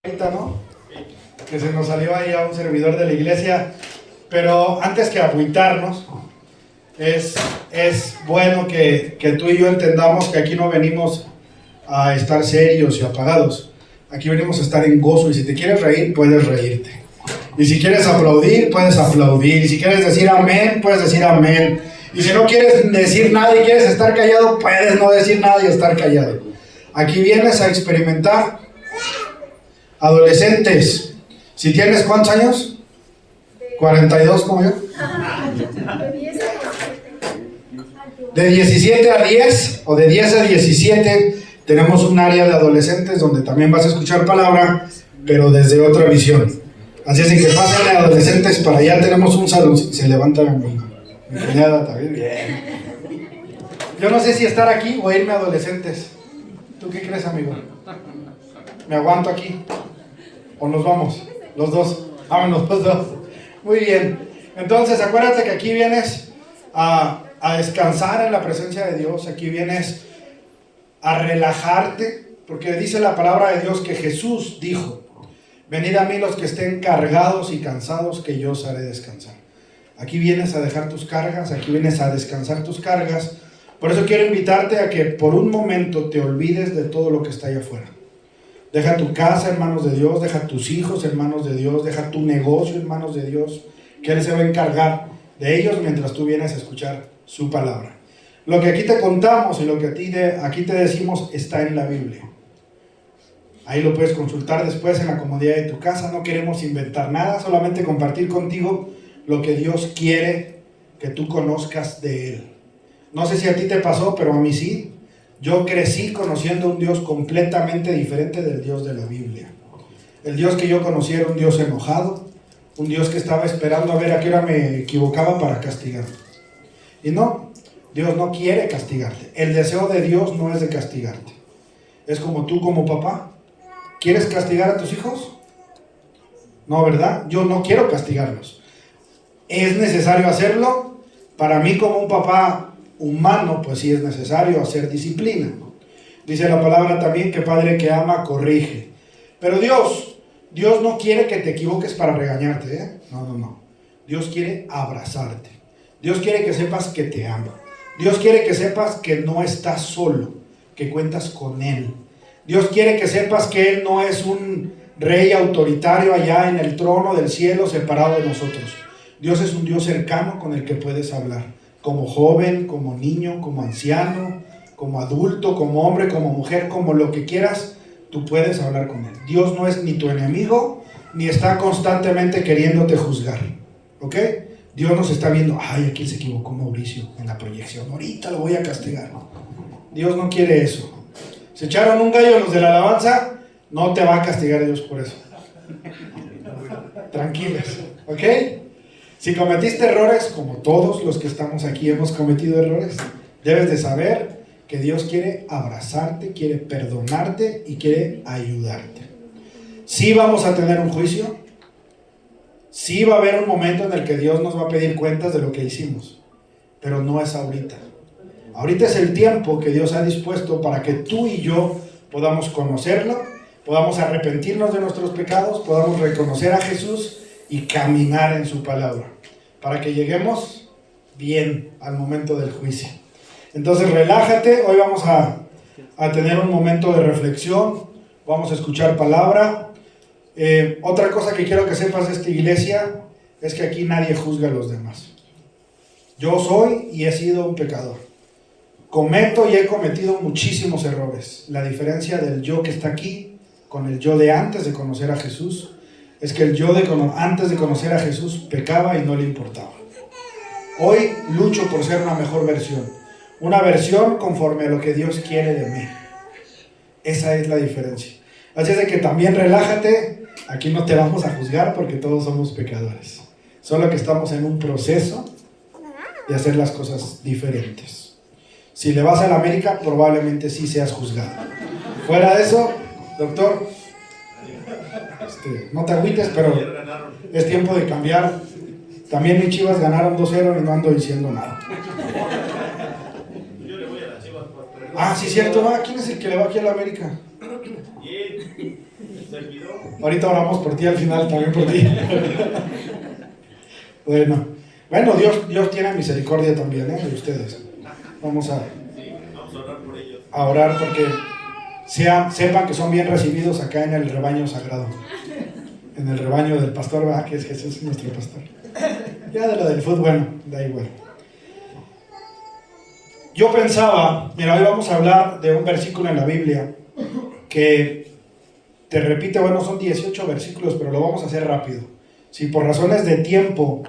Ahorita, ¿no? Que se nos salió ahí a un servidor de la iglesia, pero antes que agüitarnos, es bueno que tú y yo entendamos que aquí no venimos a estar serios y apagados, aquí venimos a estar en gozo, y si te quieres reír, puedes reírte, y si quieres aplaudir, puedes aplaudir, y si quieres decir amén, puedes decir amén, y si no quieres decir nada y quieres estar callado, puedes no decir nada y estar callado. Aquí vienes a experimentar. Adolescentes, si tienes ¿cuántos años? 42 como yo. De 17 a 10 o de 10 a 17 tenemos un área de adolescentes donde también vas a escuchar palabra, pero desde otra visión. Así es que pasen de adolescentes para allá, tenemos un salón. Se levanta mi cuñada también. Bien. Yo no sé si estar aquí o irme a adolescentes. ¿Tú qué crees, amigo? ¿Me aguanto aquí? ¿O nos vamos? Los dos. Vámonos los dos. Muy bien. Entonces, acuérdate que aquí vienes a descansar en la presencia de Dios. Aquí vienes a relajarte. Porque dice la palabra de Dios que Jesús dijo: venid a mí los que estén cargados y cansados, que yo os haré descansar. Aquí vienes a dejar tus cargas. Aquí vienes a descansar tus cargas. Por eso quiero invitarte a que por un momento te olvides de todo lo que está allá afuera. Deja tu casa en manos de Dios, deja tus hijos en manos de Dios, deja tu negocio en manos de Dios, que Él se va a encargar de ellos mientras tú vienes a escuchar su palabra. Lo que aquí te contamos y lo que aquí te decimos está en la Biblia. Ahí lo puedes consultar después en la comodidad de tu casa. No queremos inventar nada, solamente compartir contigo lo que Dios quiere que tú conozcas de Él. No sé si a ti te pasó, pero a mí sí. Yo crecí conociendo un Dios completamente diferente del Dios de la Biblia. El Dios que yo conocí era un Dios enojado, un Dios que estaba esperando a ver a qué hora me equivocaba para castigarme. Y no, Dios no quiere castigarte. El deseo de Dios no es de castigarte. Es como tú como papá. ¿Quieres castigar a tus hijos? No, ¿verdad? Yo no quiero castigarlos. ¿Es necesario hacerlo? Para mí como un papá humano, pues sí es necesario hacer disciplina. Dice la palabra también que padre que ama, corrige. Pero Dios no quiere que te equivoques para regañarte, ¿eh? No. Dios quiere abrazarte. Dios quiere que sepas que te ama. Dios quiere que sepas que no estás solo, que cuentas con Él. Dios quiere que sepas que Él no es un rey autoritario allá en el trono del cielo separado de nosotros. Dios es un Dios cercano con el que puedes hablar. Como joven, como niño, como anciano, como adulto, como hombre, como mujer, como lo que quieras, tú puedes hablar con Él. Dios no es ni tu enemigo, ni está constantemente queriéndote juzgar, ¿ok? Dios nos está viendo, ay, aquí se equivocó Mauricio en la proyección, ahorita lo voy a castigar. Dios no quiere eso. Se echaron un gallo los de la alabanza, no te va a castigar Dios por eso. Tranquilos, ¿ok? Si cometiste errores, como todos los que estamos aquí hemos cometido errores, debes de saber que Dios quiere abrazarte, quiere perdonarte y quiere ayudarte. Sí vamos a tener un juicio, sí va a haber un momento en el que Dios nos va a pedir cuentas de lo que hicimos, pero no es ahorita. Ahorita es el tiempo que Dios ha dispuesto para que tú y yo podamos conocerlo, podamos arrepentirnos de nuestros pecados, podamos reconocer a Jesús y caminar en su palabra, para que lleguemos bien al momento del juicio. Entonces relájate, hoy vamos a tener un momento de reflexión, vamos a escuchar palabra. Otra cosa que quiero que sepas de esta iglesia es que aquí nadie juzga a los demás. Yo soy y he sido un pecador. Cometo y he cometido muchísimos errores. La diferencia del yo que está aquí con el yo de antes de conocer a Jesús es que el yo antes de conocer a Jesús pecaba y no le importaba. Hoy lucho por ser una mejor versión. Una versión conforme a lo que Dios quiere de mí. Esa es la diferencia. Así es de que también relájate. Aquí no te vamos a juzgar porque todos somos pecadores. Solo que estamos en un proceso de hacer las cosas diferentes. Si le vas a la América, probablemente sí seas juzgado. Fuera de eso, doctor, no te agüites, pero es tiempo de cambiar. También mis Chivas ganaron 2-0 y no ando diciendo nada. Yo le voy a las Chivas. Ah, sí, cierto. ¿Quién es el que le va aquí a la América? Ahorita oramos por ti al final, también por ti. Bueno, Dios tiene misericordia también, de ustedes. Vamos a orar por ellos. A orar porque sepan que son bien recibidos acá en el rebaño sagrado. En el rebaño del pastor, ¿verdad? Que es Jesús nuestro pastor. Ya de lo del fútbol, bueno, da igual. Yo pensaba, mira, hoy vamos a hablar de un versículo en la Biblia que te repite, son 18 versículos, pero lo vamos a hacer rápido. Si por razones de tiempo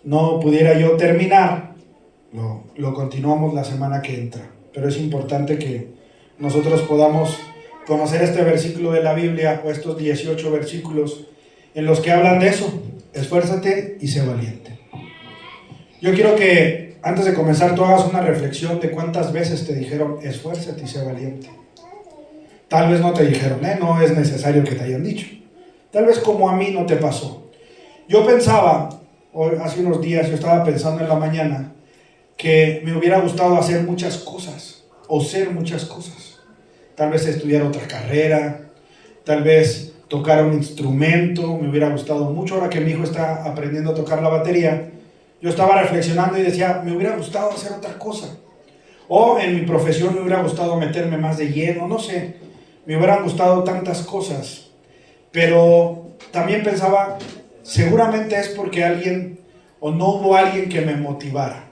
no pudiera yo terminar, lo continuamos la semana que entra. Pero es importante que nosotros podamos conocer este versículo de la Biblia, o estos 18 versículos en los que hablan de eso. Esfuérzate y sé valiente. Yo quiero que antes de comenzar tú hagas una reflexión de cuántas veces te dijeron esfuérzate y sé valiente. Tal vez no te dijeron, no es necesario que te hayan dicho. Tal vez como a mí no te pasó. Yo pensaba, hace unos días yo estaba pensando en la mañana, que me hubiera gustado hacer muchas cosas, o ser muchas cosas. Tal vez estudiar otra carrera, tal vez tocar un instrumento, me hubiera gustado mucho. Ahora que mi hijo está aprendiendo a tocar la batería, yo estaba reflexionando y decía, me hubiera gustado hacer otra cosa. O en mi profesión me hubiera gustado meterme más de lleno, no sé, me hubieran gustado tantas cosas. Pero también pensaba, seguramente es porque alguien, o no hubo alguien que me motivara.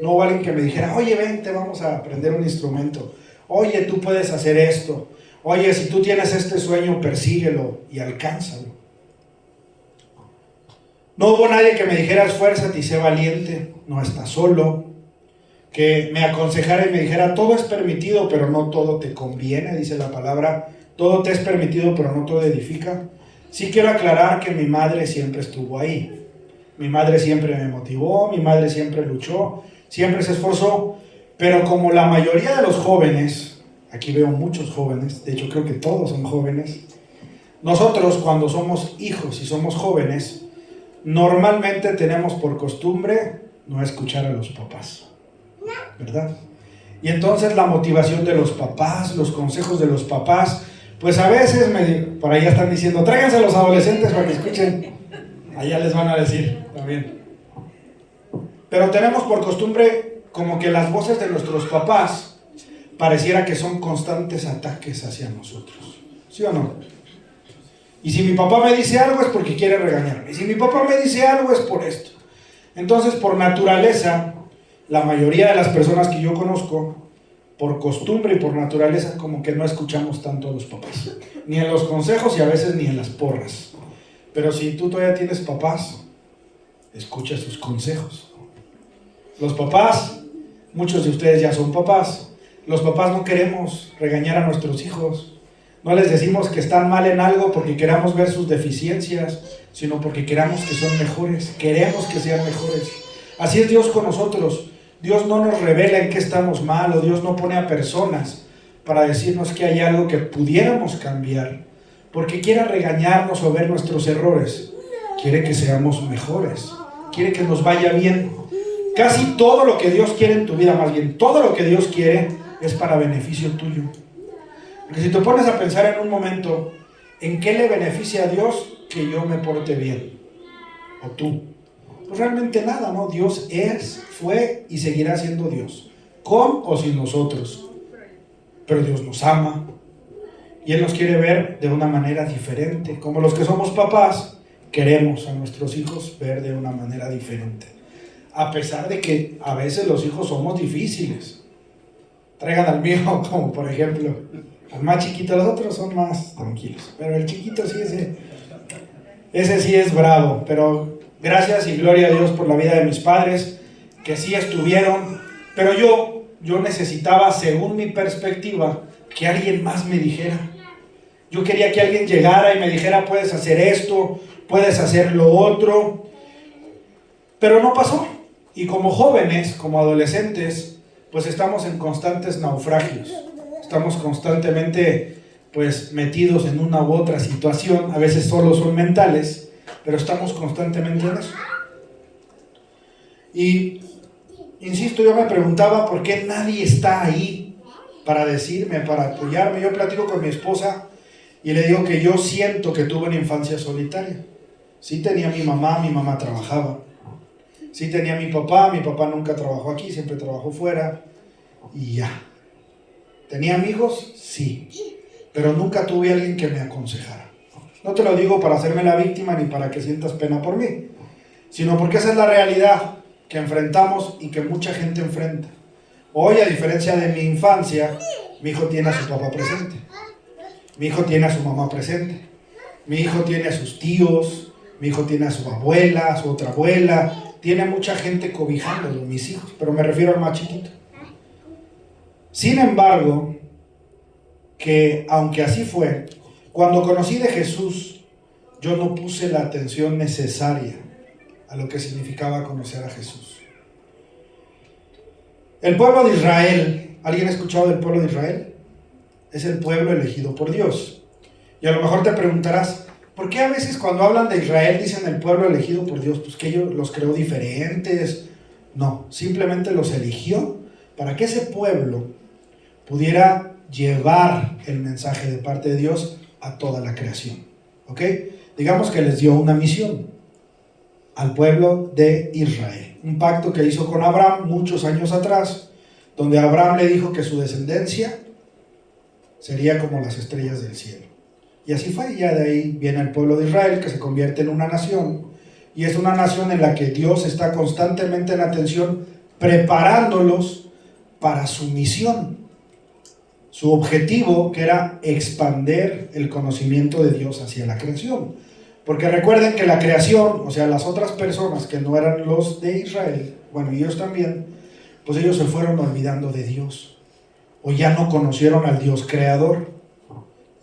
No hubo alguien que me dijera, oye, vente, vamos a aprender un instrumento. Oye, tú puedes hacer esto. Oye, si tú tienes este sueño, persíguelo y alcánzalo. No hubo nadie que me dijera, esfuérzate y sé valiente, no estás solo. Que me aconsejara y me dijera, todo es permitido, pero no todo te conviene, dice la palabra. Todo te es permitido, pero no todo edifica. Sí quiero aclarar que mi madre siempre estuvo ahí. Mi madre siempre me motivó, mi madre siempre luchó, siempre se esforzó. Pero como la mayoría de los jóvenes, aquí veo muchos jóvenes, de hecho creo que todos son jóvenes, nosotros cuando somos hijos y somos jóvenes, normalmente tenemos por costumbre no escuchar a los papás, ¿verdad? Y entonces la motivación de los papás, los consejos de los papás, pues a veces, por ahí ya están diciendo, tráiganse a los adolescentes para que escuchen, allá les van a decir también. Pero tenemos por costumbre como que las voces de nuestros papás pareciera que son constantes ataques hacia nosotros, ¿sí o no? Y si mi papá me dice algo es porque quiere regañarme, y si mi papá me dice algo es por esto. Entonces, por naturaleza, la mayoría de las personas que yo conozco, por costumbre y por naturaleza, como que no escuchamos tanto a los papás, ni en los consejos y a veces ni en las porras. Pero si tú todavía tienes papás, escucha sus consejos. Los papás, muchos de ustedes ya son papás, los papás no queremos regañar a nuestros hijos. No les decimos que están mal en algo porque queramos ver sus deficiencias, sino porque queramos que son mejores, queremos que sean mejores. Así es Dios con nosotros. Dios no nos revela en qué estamos mal, o Dios no pone a personas para decirnos que hay algo que pudiéramos cambiar, porque quiera regañarnos o ver nuestros errores. Quiere que seamos mejores, quiere que nos vaya bien. Casi todo lo que Dios quiere en tu vida, más bien todo lo que Dios quiere, es para beneficio tuyo. Porque si te pones a pensar en un momento, ¿en qué le beneficia a Dios que yo me porte bien? ¿O tú? Pues realmente nada, ¿no? Dios es, fue y seguirá siendo Dios, con o sin nosotros. Pero Dios nos ama y Él nos quiere ver de una manera diferente. Como los que somos papás, queremos a nuestros hijos ver de una manera diferente. A pesar de que a veces los hijos somos difíciles. Traigan al mío, como por ejemplo, al más chiquito, los otros son más tranquilos. Pero el chiquito sí, ese sí es bravo. Pero gracias y gloria a Dios por la vida de mis padres, que sí estuvieron. Pero yo necesitaba, según mi perspectiva, que alguien más me dijera. Yo quería que alguien llegara y me dijera, puedes hacer esto, puedes hacer lo otro. Pero no pasó. Y como jóvenes, como adolescentes, pues estamos en constantes naufragios. Estamos constantemente pues metidos en una u otra situación. A veces solo son mentales, pero estamos constantemente en eso. Y insisto, yo me preguntaba por qué nadie está ahí para decirme, para apoyarme. Yo platico con mi esposa y le digo que yo siento que tuve una infancia solitaria. Sí tenía mi mamá trabajaba. Sí tenía mi papá nunca trabajó aquí, siempre trabajó fuera, y ya. ¿Tenía amigos? Sí, pero nunca tuve a alguien que me aconsejara. No te lo digo para hacerme la víctima ni para que sientas pena por mí, sino porque esa es la realidad que enfrentamos y que mucha gente enfrenta. Hoy, a diferencia de mi infancia, mi hijo tiene a su papá presente, mi hijo tiene a su mamá presente, mi hijo tiene a sus tíos, mi hijo tiene a su abuela, a su otra abuela, tiene mucha gente cobijándolo, mis hijos, pero me refiero al más chiquito. Sin embargo, que aunque así fue, cuando conocí de Jesús, yo no puse la atención necesaria a lo que significaba conocer a Jesús. El pueblo de Israel, ¿alguien ha escuchado del pueblo de Israel? Es el pueblo elegido por Dios. Y a lo mejor te preguntarás, ¿por qué a veces cuando hablan de Israel dicen el pueblo elegido por Dios? Pues que ellos los creó diferentes. No, simplemente los eligió para que ese pueblo pudiera llevar el mensaje de parte de Dios a toda la creación. ¿Ok? Digamos que les dio una misión al pueblo de Israel. Un pacto que hizo con Abraham muchos años atrás, donde Abraham le dijo que su descendencia sería como las estrellas del cielo. Y así fue, y ya de ahí viene el pueblo de Israel, que se convierte en una nación, y es una nación en la que Dios está constantemente en atención, preparándolos para su misión, su objetivo, que era expandir el conocimiento de Dios hacia la creación. Porque recuerden que la creación, o sea, las otras personas que no eran los de Israel, bueno, y ellos también, pues ellos se fueron olvidando de Dios, o ya no conocieron al Dios creador.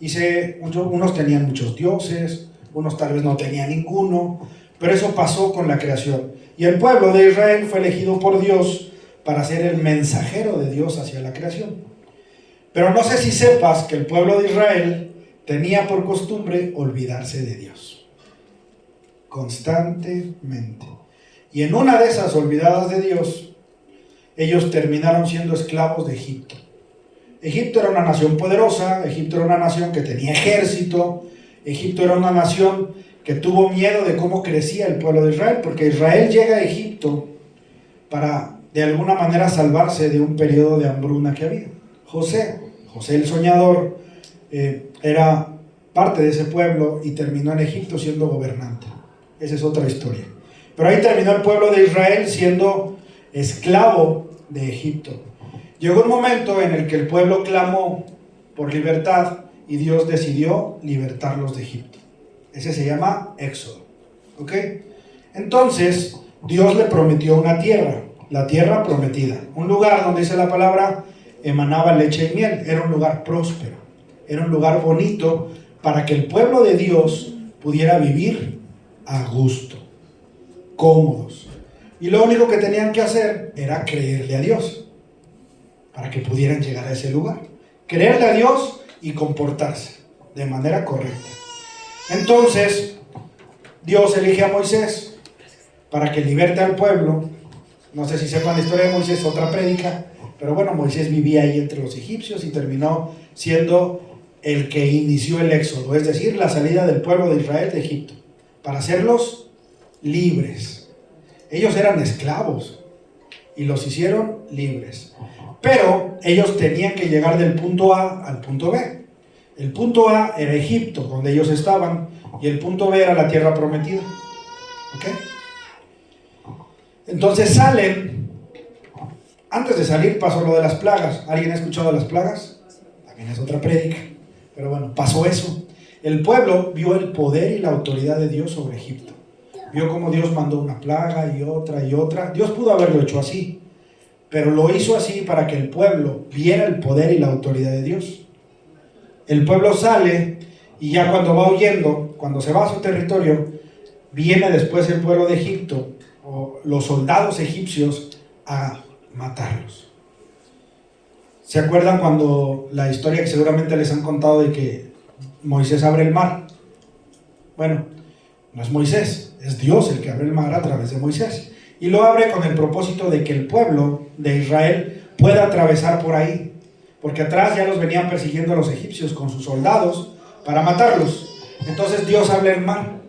Unos tenían muchos dioses, unos tal vez no tenían ninguno, pero eso pasó con la creación. Y el pueblo de Israel fue elegido por Dios para ser el mensajero de Dios hacia la creación. Pero no sé si sepas que el pueblo de Israel tenía por costumbre olvidarse de Dios. Constantemente. Y en una de esas olvidadas de Dios, ellos terminaron siendo esclavos de Egipto. Egipto era una nación poderosa, Egipto era una nación que tenía ejército, Egipto era una nación que tuvo miedo de cómo crecía el pueblo de Israel, porque Israel llega a Egipto para de alguna manera salvarse de un periodo de hambruna que había. José el soñador, era parte de ese pueblo y terminó en Egipto siendo gobernante. Esa es otra historia. Pero ahí terminó el pueblo de Israel siendo esclavo de Egipto. Llegó un momento en el que el pueblo clamó por libertad y Dios decidió libertarlos de Egipto. Ese se llama Éxodo. ¿Ok? Entonces, Dios le prometió una tierra, la tierra prometida. Un lugar donde dice la palabra, emanaba leche y miel. Era un lugar próspero. Era un lugar bonito para que el pueblo de Dios pudiera vivir a gusto, cómodos. Y lo único que tenían que hacer era creerle a Dios para que pudieran llegar a ese lugar. Creerle a Dios y comportarse de manera correcta. Entonces, Dios elige a Moisés para que liberte al pueblo. No sé si sepan la historia de Moisés, otra prédica, pero bueno, Moisés vivía ahí entre los egipcios y terminó siendo el que inició el éxodo, es decir, la salida del pueblo de Israel de Egipto, para hacerlos libres. Ellos eran esclavos y los hicieron libres. Pero ellos tenían que llegar del punto A al punto B. El punto A era Egipto, donde ellos estaban, y el punto B era la tierra prometida. ¿Ok? Entonces salen. Antes de salir pasó lo de las plagas. ¿Alguien ha escuchado de las plagas? También es otra prédica. Pero bueno, pasó eso. El pueblo vio el poder y la autoridad de Dios sobre Egipto. Vio cómo Dios mandó una plaga y otra y otra. Dios pudo haberlo hecho así, pero lo hizo así para que el pueblo viera el poder y la autoridad de Dios. El pueblo sale y ya cuando va huyendo, cuando se va a su territorio, viene después el pueblo de Egipto o los soldados egipcios a matarlos. ¿Se acuerdan cuando la historia que seguramente les han contado de que Moisés abre el mar? Bueno, no es Moisés, es Dios el que abre el mar a través de Moisés. Y lo abre con el propósito de que el pueblo de Israel pueda atravesar por ahí. Porque atrás ya los venían persiguiendo los egipcios con sus soldados para matarlos. Entonces Dios habla al mar.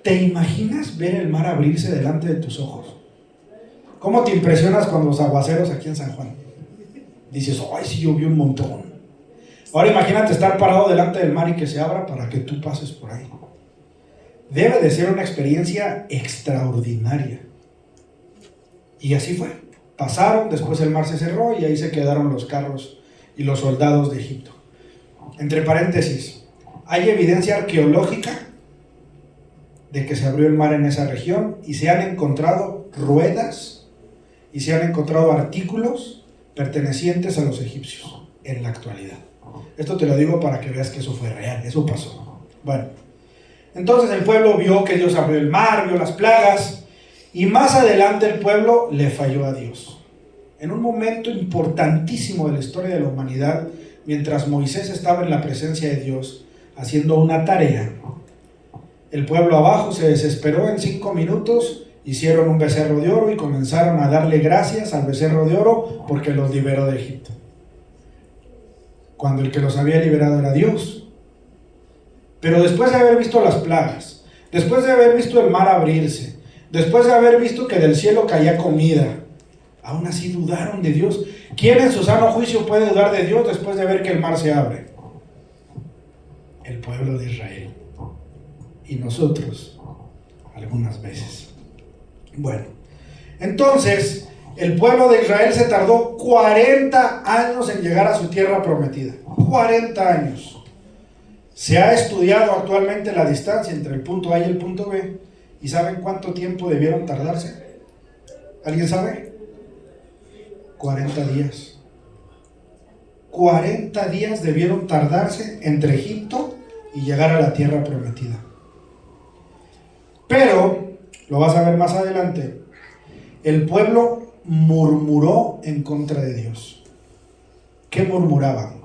¿Te imaginas ver el mar abrirse delante de tus ojos? ¿Cómo te impresionas con los aguaceros aquí en San Juan? Dices, ¡ay, sí llovió un montón! Ahora imagínate estar parado delante del mar y que se abra para que tú pases por ahí. Debe de ser una experiencia extraordinaria. Y así fue. Pasaron, después el mar se cerró y ahí se quedaron los carros y los soldados de Egipto. Entre paréntesis, hay evidencia arqueológica de que se abrió el mar en esa región y se han encontrado ruedas y se han encontrado artículos pertenecientes a los egipcios en la actualidad. Esto te lo digo para que veas que eso fue real, eso pasó. Bueno, entonces el pueblo vio que Dios abrió el mar, vio las plagas, y más adelante el pueblo le falló a Dios. En un momento importantísimo de la historia de la humanidad, mientras Moisés estaba en la presencia de Dios haciendo una tarea, el pueblo abajo se desesperó. En 5 minutos hicieron un becerro de oro y comenzaron a darle gracias al becerro de oro porque los liberó de Egipto, cuando el que los había liberado era Dios. Pero después de haber visto las plagas, después de haber visto el mar abrirse, después de haber visto que del cielo caía comida, aún así dudaron de Dios. ¿Quién en su sano juicio puede dudar de Dios después de ver que el mar se abre? El pueblo de Israel. Y nosotros, algunas veces. Bueno, entonces, el pueblo de Israel se tardó 40 años en llegar a su tierra prometida. 40 años. Se ha estudiado actualmente la distancia entre el punto A y el punto B. ¿Y saben cuánto tiempo debieron tardarse? ¿Alguien sabe? 40 días. 40 días debieron tardarse entre Egipto y llegar a la tierra prometida. Pero, lo vas a ver más adelante, el pueblo murmuró en contra de Dios. ¿Qué murmuraban?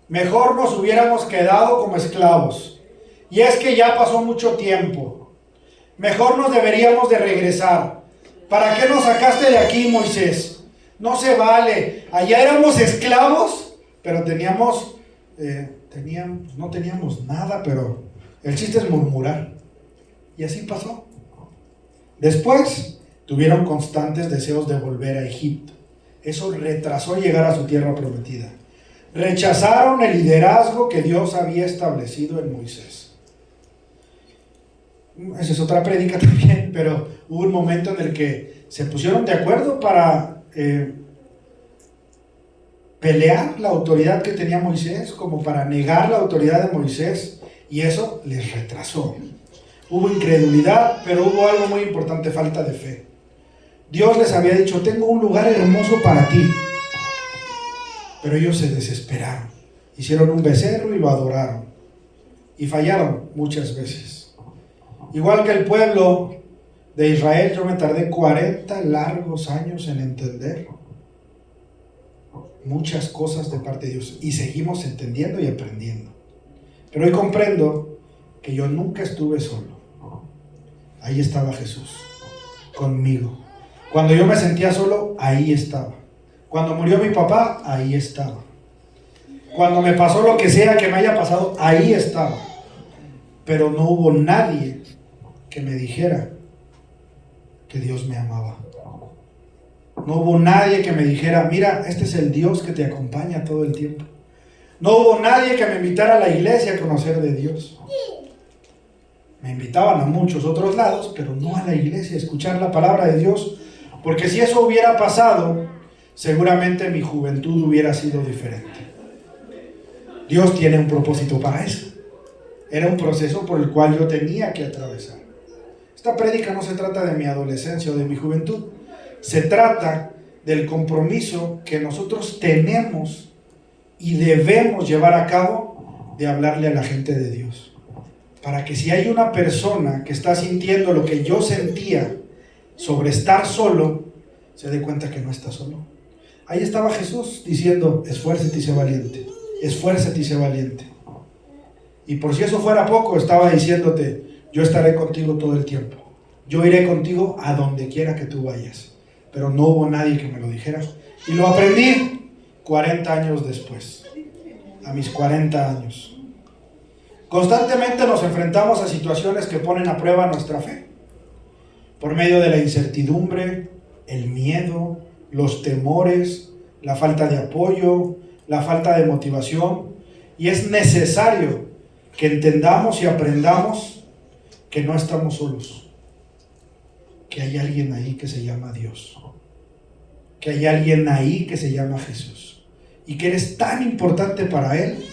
Mejor nos hubiéramos quedado como esclavos. Y es que ya pasó mucho tiempo. Mejor nos deberíamos de regresar. ¿Para qué nos sacaste de aquí, Moisés? No se vale. Allá éramos esclavos, pero no teníamos nada, pero el chiste es murmurar. Y así pasó. Después tuvieron constantes deseos de volver a Egipto. Eso retrasó llegar a su tierra prometida. Rechazaron el liderazgo que Dios había establecido en Moisés. Esa es otra prédica también, pero hubo un momento en el que se pusieron de acuerdo para pelear la autoridad que tenía Moisés, como para negar la autoridad de Moisés, y eso les retrasó. Hubo incredulidad, pero hubo algo muy importante: falta de fe. Dios les había dicho: tengo un lugar hermoso para ti. Pero ellos se desesperaron. Hicieron un becerro y lo adoraron. Y fallaron muchas veces. Igual que el pueblo de Israel, yo me tardé 40 largos años en entender muchas cosas de parte de Dios. Y seguimos entendiendo y aprendiendo. Pero hoy comprendo que yo nunca estuve solo. Ahí estaba Jesús, conmigo. Cuando yo me sentía solo, ahí estaba. Cuando murió mi papá, ahí estaba. Cuando me pasó lo que sea que me haya pasado, ahí estaba. Pero no hubo nadie que me dijera que Dios me amaba. No hubo nadie que me dijera: mira, este es el Dios que te acompaña todo el tiempo. No hubo nadie que me invitara a la iglesia a conocer de Dios. Me invitaban a muchos otros lados, pero no a la iglesia, a escuchar la palabra de Dios. Porque si eso hubiera pasado, seguramente mi juventud hubiera sido diferente. Dios tiene un propósito para eso. Era un proceso por el cual yo tenía que atravesar. Esta prédica no se trata de mi adolescencia o de mi juventud. Se trata del compromiso que nosotros tenemos y debemos llevar a cabo de hablarle a la gente de Dios. Para que si hay una persona que está sintiendo lo que yo sentía sobre estar solo, se dé cuenta que no está solo. Ahí estaba Jesús diciendo: esfuérzate y sé valiente, esfuérzate y sé valiente. Y por si eso fuera poco, estaba diciéndote: yo estaré contigo todo el tiempo, yo iré contigo a donde quiera que tú vayas. Pero no hubo nadie que me lo dijera, y lo aprendí 40 años después, a mis 40 años. Constantemente nos enfrentamos a situaciones que ponen a prueba nuestra fe, por medio de la incertidumbre, el miedo, los temores, la falta de apoyo, la falta de motivación, y es necesario que entendamos y aprendamos que no estamos solos, que hay alguien ahí que se llama Dios, que hay alguien ahí que se llama Jesús, y que eres tan importante para Él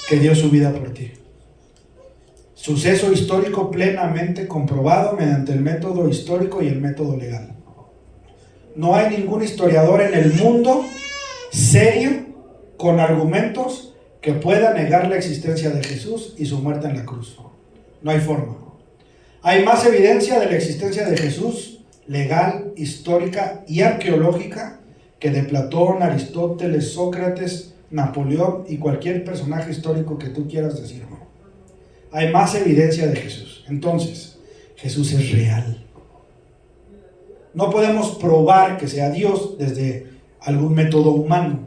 que dio su vida por ti. Suceso histórico plenamente comprobado mediante el método histórico y el método legal. No hay ningún historiador en el mundo serio, con argumentos, que pueda negar la existencia de Jesús y su muerte en la cruz. No hay forma. Hay más evidencia de la existencia de Jesús, legal, histórica y arqueológica, que de Platón, Aristóteles, Sócrates, Napoleón y cualquier personaje histórico que tú quieras decirme. Hay más evidencia de Jesús. Entonces, Jesús es real. No podemos probar que sea Dios desde algún método humano,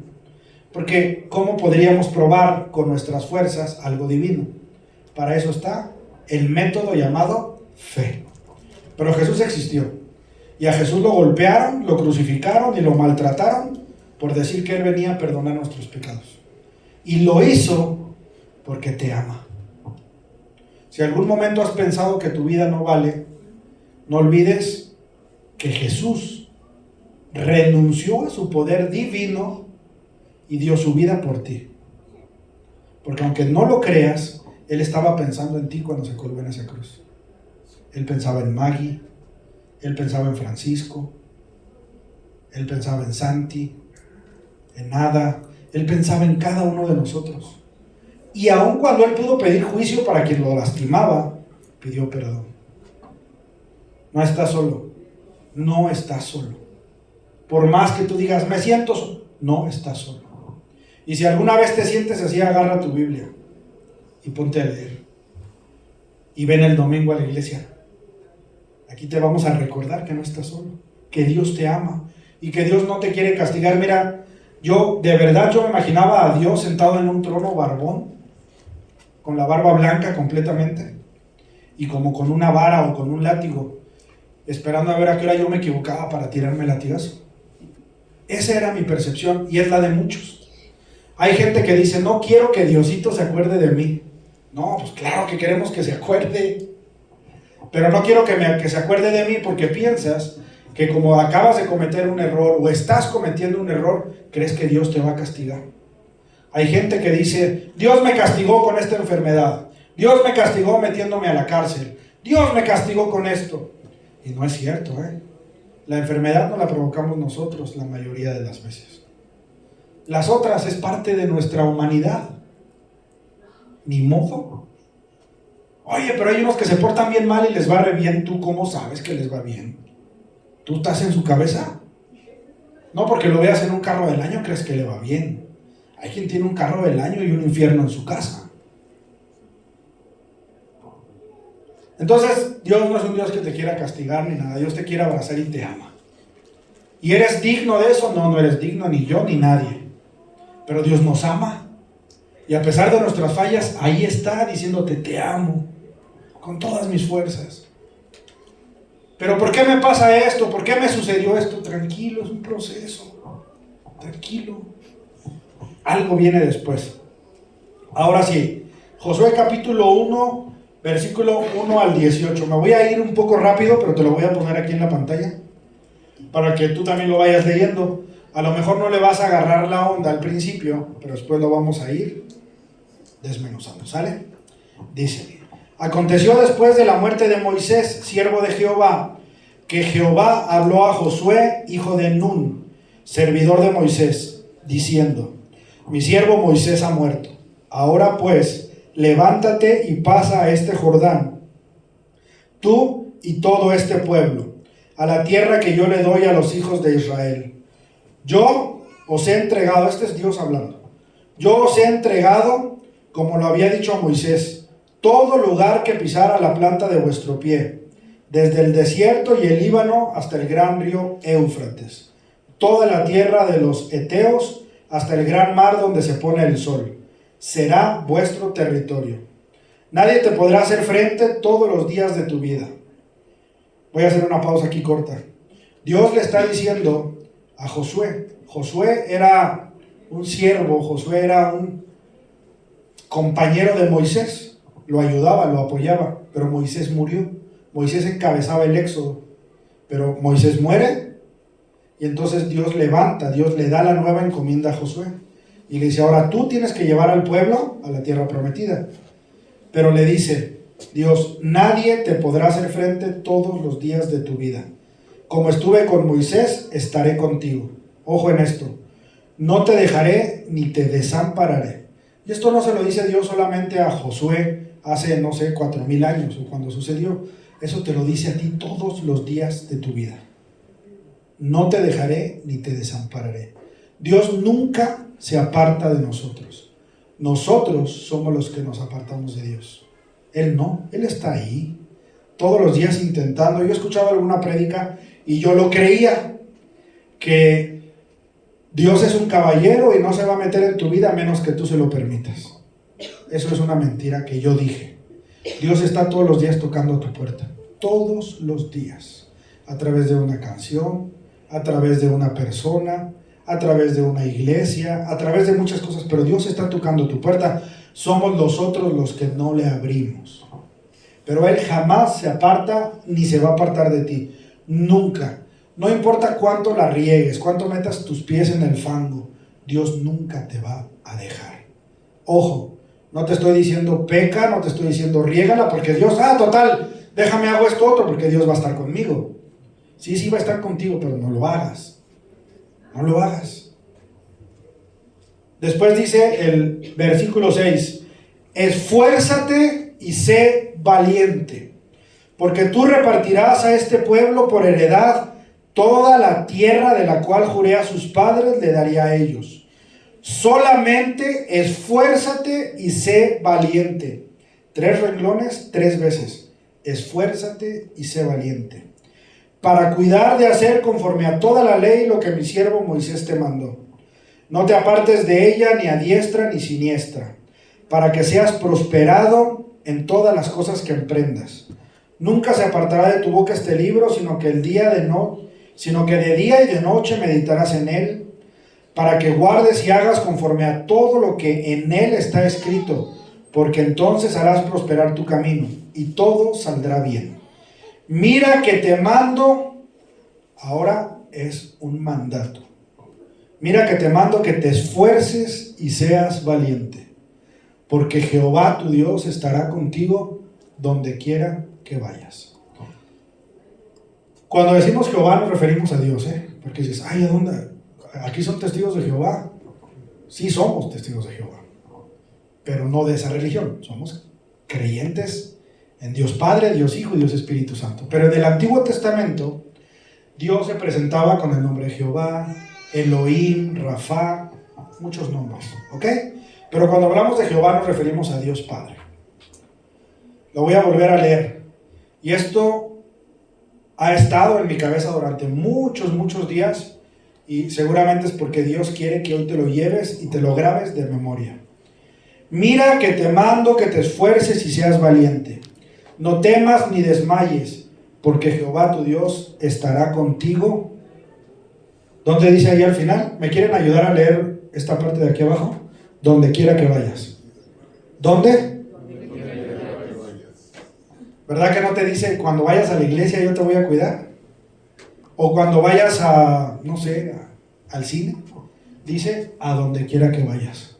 porque ¿cómo podríamos probar con nuestras fuerzas algo divino? Para eso está el método llamado fe. Pero Jesús existió, y a Jesús lo golpearon, lo crucificaron y lo maltrataron por decir que Él venía a perdonar nuestros pecados. Y lo hizo porque te ama. Si algún momento has pensado que tu vida no vale, no olvides que Jesús renunció a su poder divino y dio su vida por ti. Porque aunque no lo creas, Él estaba pensando en ti cuando se colgó en esa cruz. Él pensaba en Maggie, Él pensaba en Francisco, Él pensaba en Santi, en Ada, Él pensaba en cada uno de nosotros. Y aun cuando Él pudo pedir juicio para quien lo lastimaba, pidió perdón. No estás solo. No estás solo. Por más que tú digas, me siento solo, no estás solo. Y si alguna vez te sientes así, agarra tu Biblia y ponte a leer. Y ven el domingo a la iglesia. Aquí te vamos a recordar que no estás solo, que Dios te ama y que Dios no te quiere castigar. Mira, yo me imaginaba a Dios sentado en un trono barbón, con la barba blanca completamente, y como con una vara o con un látigo, esperando a ver a qué hora yo me equivocaba para tirarme el latigazo. Esa era mi percepción, y es la de muchos. Hay gente que dice, no quiero que Diosito se acuerde de mí. No, pues claro que queremos que se acuerde, pero no quiero que se acuerde de mí porque piensas que como acabas de cometer un error o estás cometiendo un error, crees que Dios te va a castigar. Hay gente que dice, Dios me castigó con esta enfermedad, Dios me castigó metiéndome a la cárcel, Dios me castigó con esto. Y no es cierto, La enfermedad no la provocamos nosotros la mayoría de las veces. Las otras es parte de nuestra humanidad. Ni modo. Oye, pero hay unos que se portan bien mal y les va re bien. ¿Tú cómo sabes que les va bien? ¿Tú estás en su cabeza? No porque lo veas en un carro del año crees que le va bien. Hay quien tiene un carro del año y un infierno en su casa. Entonces, Dios no es un Dios que te quiera castigar ni nada. Dios te quiere abrazar y te ama. ¿Y eres digno de eso? No, no eres digno, ni yo ni nadie. Pero Dios nos ama. Y a pesar de nuestras fallas, ahí está diciéndote, te amo, con todas mis fuerzas. ¿Pero por qué me pasa esto? ¿Por qué me sucedió esto? Tranquilo, es un proceso. Tranquilo. Algo viene después. Ahora sí, Josué capítulo 1, versículo 1 al 18. Me voy a ir un poco rápido, pero te lo voy a poner aquí en la pantalla, para que tú también lo vayas leyendo. A lo mejor no le vas a agarrar la onda al principio, pero después lo vamos a ir desmenuzando, ¿sale? Dice, aconteció después de la muerte de Moisés, siervo de Jehová, que Jehová habló a Josué, hijo de Nun, servidor de Moisés, diciendo, mi siervo Moisés ha muerto. Ahora pues, levántate y pasa a este Jordán, tú y todo este pueblo, a la tierra que yo le doy a los hijos de Israel. Yo os he entregado, este es Dios hablando, yo os he entregado, como lo había dicho a Moisés, todo lugar que pisara la planta de vuestro pie, desde el desierto y el Líbano hasta el gran río Éufrates, toda la tierra de los heteos hasta el gran mar donde se pone el sol, será vuestro territorio. Nadie te podrá hacer frente todos los días de tu vida. Voy a hacer una pausa aquí corta. Dios le está diciendo a Josué. Josué era un siervo, Josué era un compañero de Moisés. Lo ayudaba, lo apoyaba, pero Moisés murió. Moisés encabezaba el éxodo, pero Moisés muere y entonces Dios levanta, Dios le da la nueva encomienda a Josué. Y le dice, ahora tú tienes que llevar al pueblo a la tierra prometida. Pero le dice Dios, nadie te podrá hacer frente todos los días de tu vida. Como estuve con Moisés, estaré contigo. Ojo en esto, no te dejaré ni te desampararé. Y esto no se lo dice Dios solamente a Josué hace, 4,000 años o cuando sucedió. Eso te lo dice a ti todos los días de tu vida. No te dejaré ni te desampararé. Dios nunca se aparta de nosotros. Nosotros somos los que nos apartamos de Dios. Él no, Él está ahí, todos los días intentando. Yo he escuchado alguna prédica y yo lo creía, que Dios es un caballero y no se va a meter en tu vida a menos que tú se lo permitas. Eso es una mentira que yo dije. Dios está todos los días tocando a tu puerta, todos los días, a través de una canción, a través de una persona, a través de una iglesia, a través de muchas cosas, pero Dios está tocando tu puerta. Somos nosotros los que no le abrimos. Pero Él jamás se aparta ni se va a apartar de ti. Nunca. No importa cuánto la riegues, cuánto metas tus pies en el fango, Dios nunca te va a dejar. Ojo, no te estoy diciendo peca, no te estoy diciendo riégala, porque Dios, total, déjame hago esto otro, porque Dios va a estar conmigo. Sí, va a estar contigo, pero no lo hagas. No lo hagas. Después dice el versículo 6, esfuérzate y sé valiente, porque tú repartirás a este pueblo por heredad toda la tierra de la cual juré a sus padres le daría a ellos. Solamente esfuérzate y sé valiente. 3 renglones, 3 veces. Esfuérzate y sé valiente, para cuidar de hacer conforme a toda la ley lo que mi siervo Moisés te mandó. No te apartes de ella ni a diestra ni siniestra, para que seas prosperado en todas las cosas que emprendas. Nunca se apartará de tu boca este libro, sino que de día y de noche meditarás en él, para que guardes y hagas conforme a todo lo que en él está escrito, porque entonces harás prosperar tu camino y todo saldrá bien. Mira que te mando, ahora es un mandato. Mira que te mando que te esfuerces y seas valiente, porque Jehová tu Dios estará contigo donde quiera que vayas. Cuando decimos Jehová nos referimos a Dios, porque dices, ¿a dónde? Aquí son testigos de Jehová. Sí somos testigos de Jehová, pero no de esa religión. Somos creyentes en Dios Padre, Dios Hijo y Dios Espíritu Santo. Pero en el Antiguo Testamento, Dios se presentaba con el nombre de Jehová, Elohim, Rafa, muchos nombres, ¿ok? Pero cuando hablamos de Jehová nos referimos a Dios Padre. Lo voy a volver a leer. Y esto ha estado en mi cabeza durante muchos días, y seguramente es porque Dios quiere que hoy te lo lleves y te lo grabes de memoria. Mira que te mando que te esfuerces y seas valiente. No temas ni desmayes, porque Jehová tu Dios estará contigo. ¿Dónde dice ahí al final? ¿Me quieren ayudar a leer esta parte de aquí abajo? Donde quiera que vayas. ¿Dónde? ¿Verdad que no te dice cuando vayas a la iglesia yo te voy a cuidar? O cuando vayas a, al cine. Dice a donde quiera que vayas.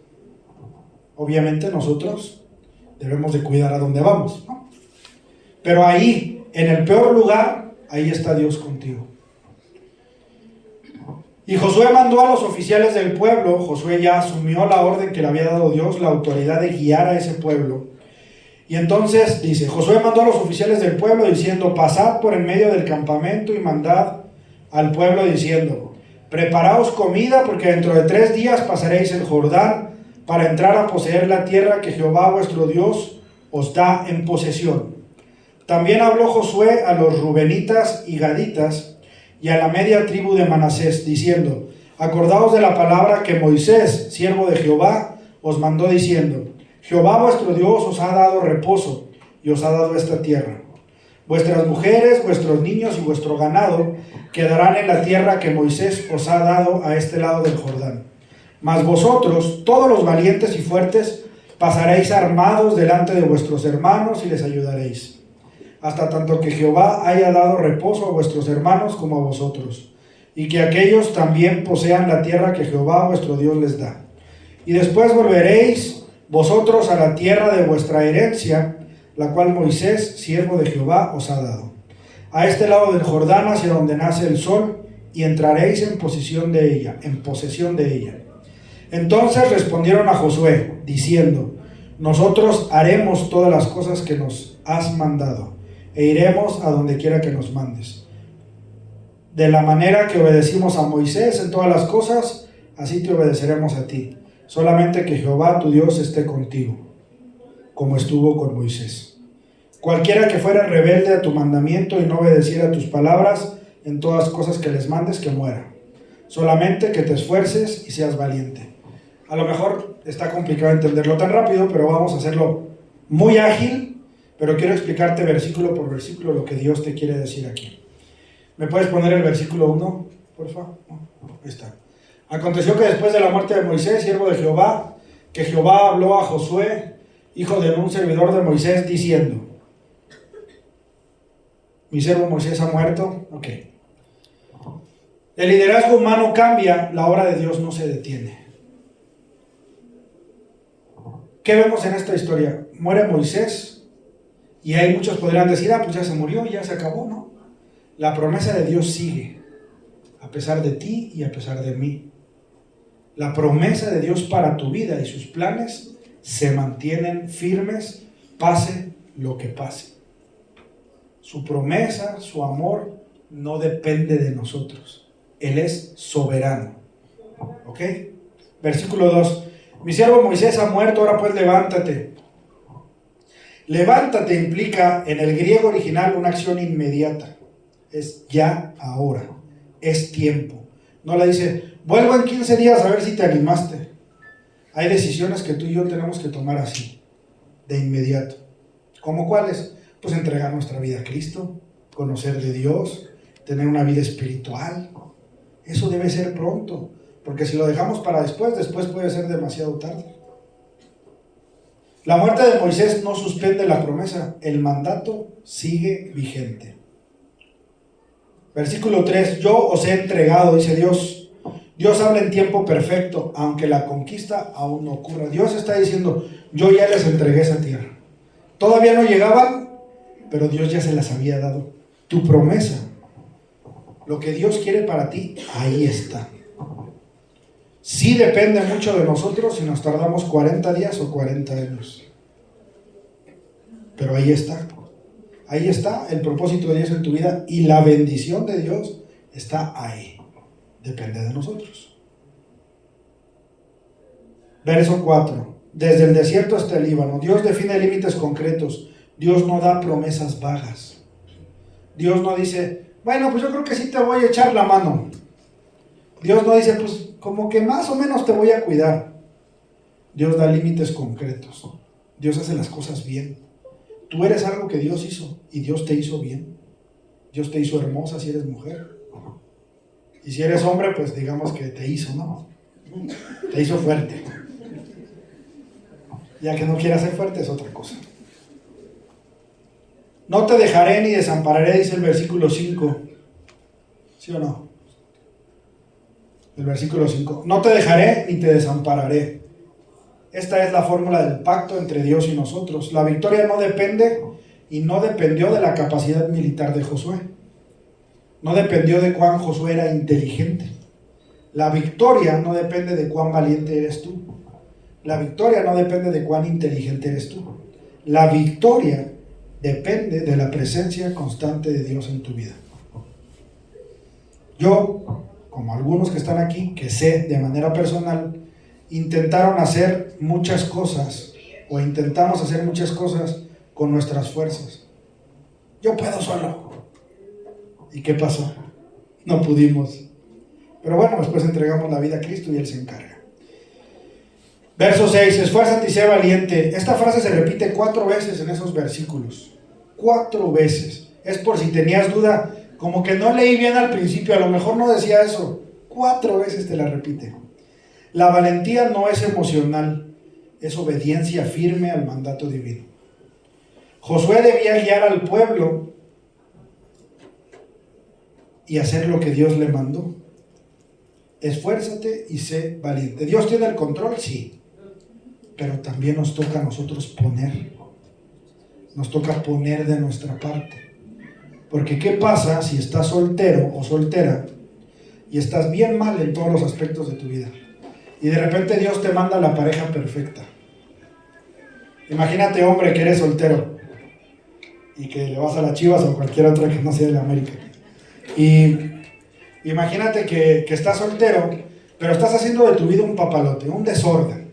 Obviamente nosotros debemos de cuidar a donde vamos, ¿no? Pero ahí, en el peor lugar, ahí está Dios contigo. Y Josué mandó a los oficiales del pueblo. Josué ya asumió la orden que le había dado Dios, la autoridad de guiar a ese pueblo. Y entonces dice, Josué mandó a los oficiales del pueblo diciendo, pasad por en medio del campamento y mandad al pueblo diciendo, preparaos comida porque dentro de 3 días pasaréis el Jordán para entrar a poseer la tierra que Jehová vuestro Dios os da en posesión. También habló Josué a los rubenitas y gaditas y a la media tribu de Manasés, diciendo, acordaos de la palabra que Moisés, siervo de Jehová, os mandó diciendo, Jehová vuestro Dios os ha dado reposo y os ha dado esta tierra. Vuestras mujeres, vuestros niños y vuestro ganado quedarán en la tierra que Moisés os ha dado a este lado del Jordán. Mas vosotros, todos los valientes y fuertes, pasaréis armados delante de vuestros hermanos y les ayudaréis, hasta tanto que Jehová haya dado reposo a vuestros hermanos como a vosotros, y que aquellos también posean la tierra que Jehová vuestro Dios les da. Y después volveréis vosotros a la tierra de vuestra herencia, la cual Moisés, siervo de Jehová, os ha dado, a este lado del Jordán, hacia donde nace el sol, y entraréis en posesión de ella. Entonces respondieron a Josué, diciendo: nosotros haremos todas las cosas que nos has mandado, e iremos a donde quiera que nos mandes. De la manera que obedecimos a Moisés en todas las cosas, así te obedeceremos a ti. Solamente que Jehová tu Dios esté contigo, como estuvo con Moisés. Cualquiera que fuera rebelde a tu mandamiento y no obedeciera a tus palabras en todas cosas que les mandes, que muera. Solamente que te esfuerces y seas valiente. A lo mejor está complicado entenderlo tan rápido, pero vamos a hacerlo muy ágil, pero quiero explicarte versículo por versículo lo que Dios te quiere decir aquí. ¿Me puedes poner el versículo 1, por favor? Ahí está. Aconteció que después de la muerte de Moisés, siervo de Jehová, que Jehová habló a Josué, hijo de un servidor de Moisés, diciendo: mi siervo Moisés ha muerto. Ok. El liderazgo humano cambia, la obra de Dios no se detiene. ¿Qué vemos en esta historia? Muere Moisés y ahí muchos podrían decir: pues ya se murió, ya se acabó, ¿no? La promesa de Dios sigue, a pesar de ti y a pesar de mí. La promesa de Dios para tu vida y sus planes se mantienen firmes, pase lo que pase. Su promesa, su amor, no depende de nosotros. Él es soberano. ¿Ok? Versículo 2. Mi siervo Moisés ha muerto, ahora pues levántate. Levántate implica en el griego original una acción inmediata. Es ya, ahora. Es tiempo. No le dice: vuelvo en 15 días a ver si te animaste. Hay decisiones que tú y yo tenemos que tomar así, de inmediato. ¿Cómo cuáles? Pues entregar nuestra vida a Cristo, conocer de Dios, tener una vida espiritual. Eso debe ser pronto, porque si lo dejamos para después puede ser demasiado tarde. La muerte de Moisés no suspende la promesa, el mandato sigue vigente. Versículo 3, yo os he entregado, dice Dios. Dios habla en tiempo perfecto, aunque la conquista aún no ocurra. Dios está diciendo: yo ya les entregué esa tierra. Todavía no llegaban, pero Dios ya se las había dado. Tu promesa, lo que Dios quiere para ti, ahí está. Sí depende mucho de nosotros si nos tardamos 40 días o 40 años. Pero ahí está. Ahí está el propósito de Dios en tu vida y la bendición de Dios está ahí. Depende de nosotros. Verso 4. Desde el desierto hasta el Líbano. Dios define límites concretos. Dios no da promesas vagas. Dios no dice: bueno, pues yo creo que sí te voy a echar la mano. Dios no dice: pues como que más o menos te voy a cuidar. Dios da límites concretos. Dios hace las cosas bien. Tú eres algo que Dios hizo y Dios te hizo bien. Dios te hizo hermosa si eres mujer. Y si eres hombre, pues digamos que te hizo, ¿no? Te hizo fuerte. Ya que no quieras ser fuerte es otra cosa. No te dejaré ni desampararé, dice el versículo 5. ¿Sí o no? El versículo 5. No te dejaré ni te desampararé. Esta es la fórmula del pacto entre Dios y nosotros. La victoria no depende y no dependió de la capacidad militar de Josué. No dependió de cuán Josué era inteligente. La victoria no depende de cuán valiente eres tú. La victoria no depende de cuán inteligente eres tú. La victoria depende de la presencia constante de Dios en tu vida. Yo, como algunos que están aquí, que sé de manera personal, intentaron hacer muchas cosas, o intentamos hacer muchas cosas con nuestras fuerzas. Yo puedo solo. ¿Y qué pasó? No pudimos. Pero bueno, después entregamos la vida a Cristo y Él se encarga. Verso 6, esfuérzate y sé valiente. Esta frase se repite 4 veces en esos versículos. 4 veces. Es por si tenías duda, como que no leí bien al principio, a lo mejor no decía eso. 4 veces te la repite. La valentía no es emocional, es obediencia firme al mandato divino. Josué debía guiar al pueblo y hacer lo que Dios le mandó. Esfuérzate y sé valiente. ¿Dios tiene el control? Sí. Pero también nos toca a nosotros poner. Nos toca poner de nuestra parte. Porque ¿qué pasa si estás soltero o soltera y estás bien mal en todos los aspectos de tu vida? Y de repente Dios te manda la pareja perfecta. Imagínate, hombre, que eres soltero y que le vas a las Chivas o cualquier otra que no sea de la América. Y imagínate que estás soltero, pero estás haciendo de tu vida un papalote, un desorden.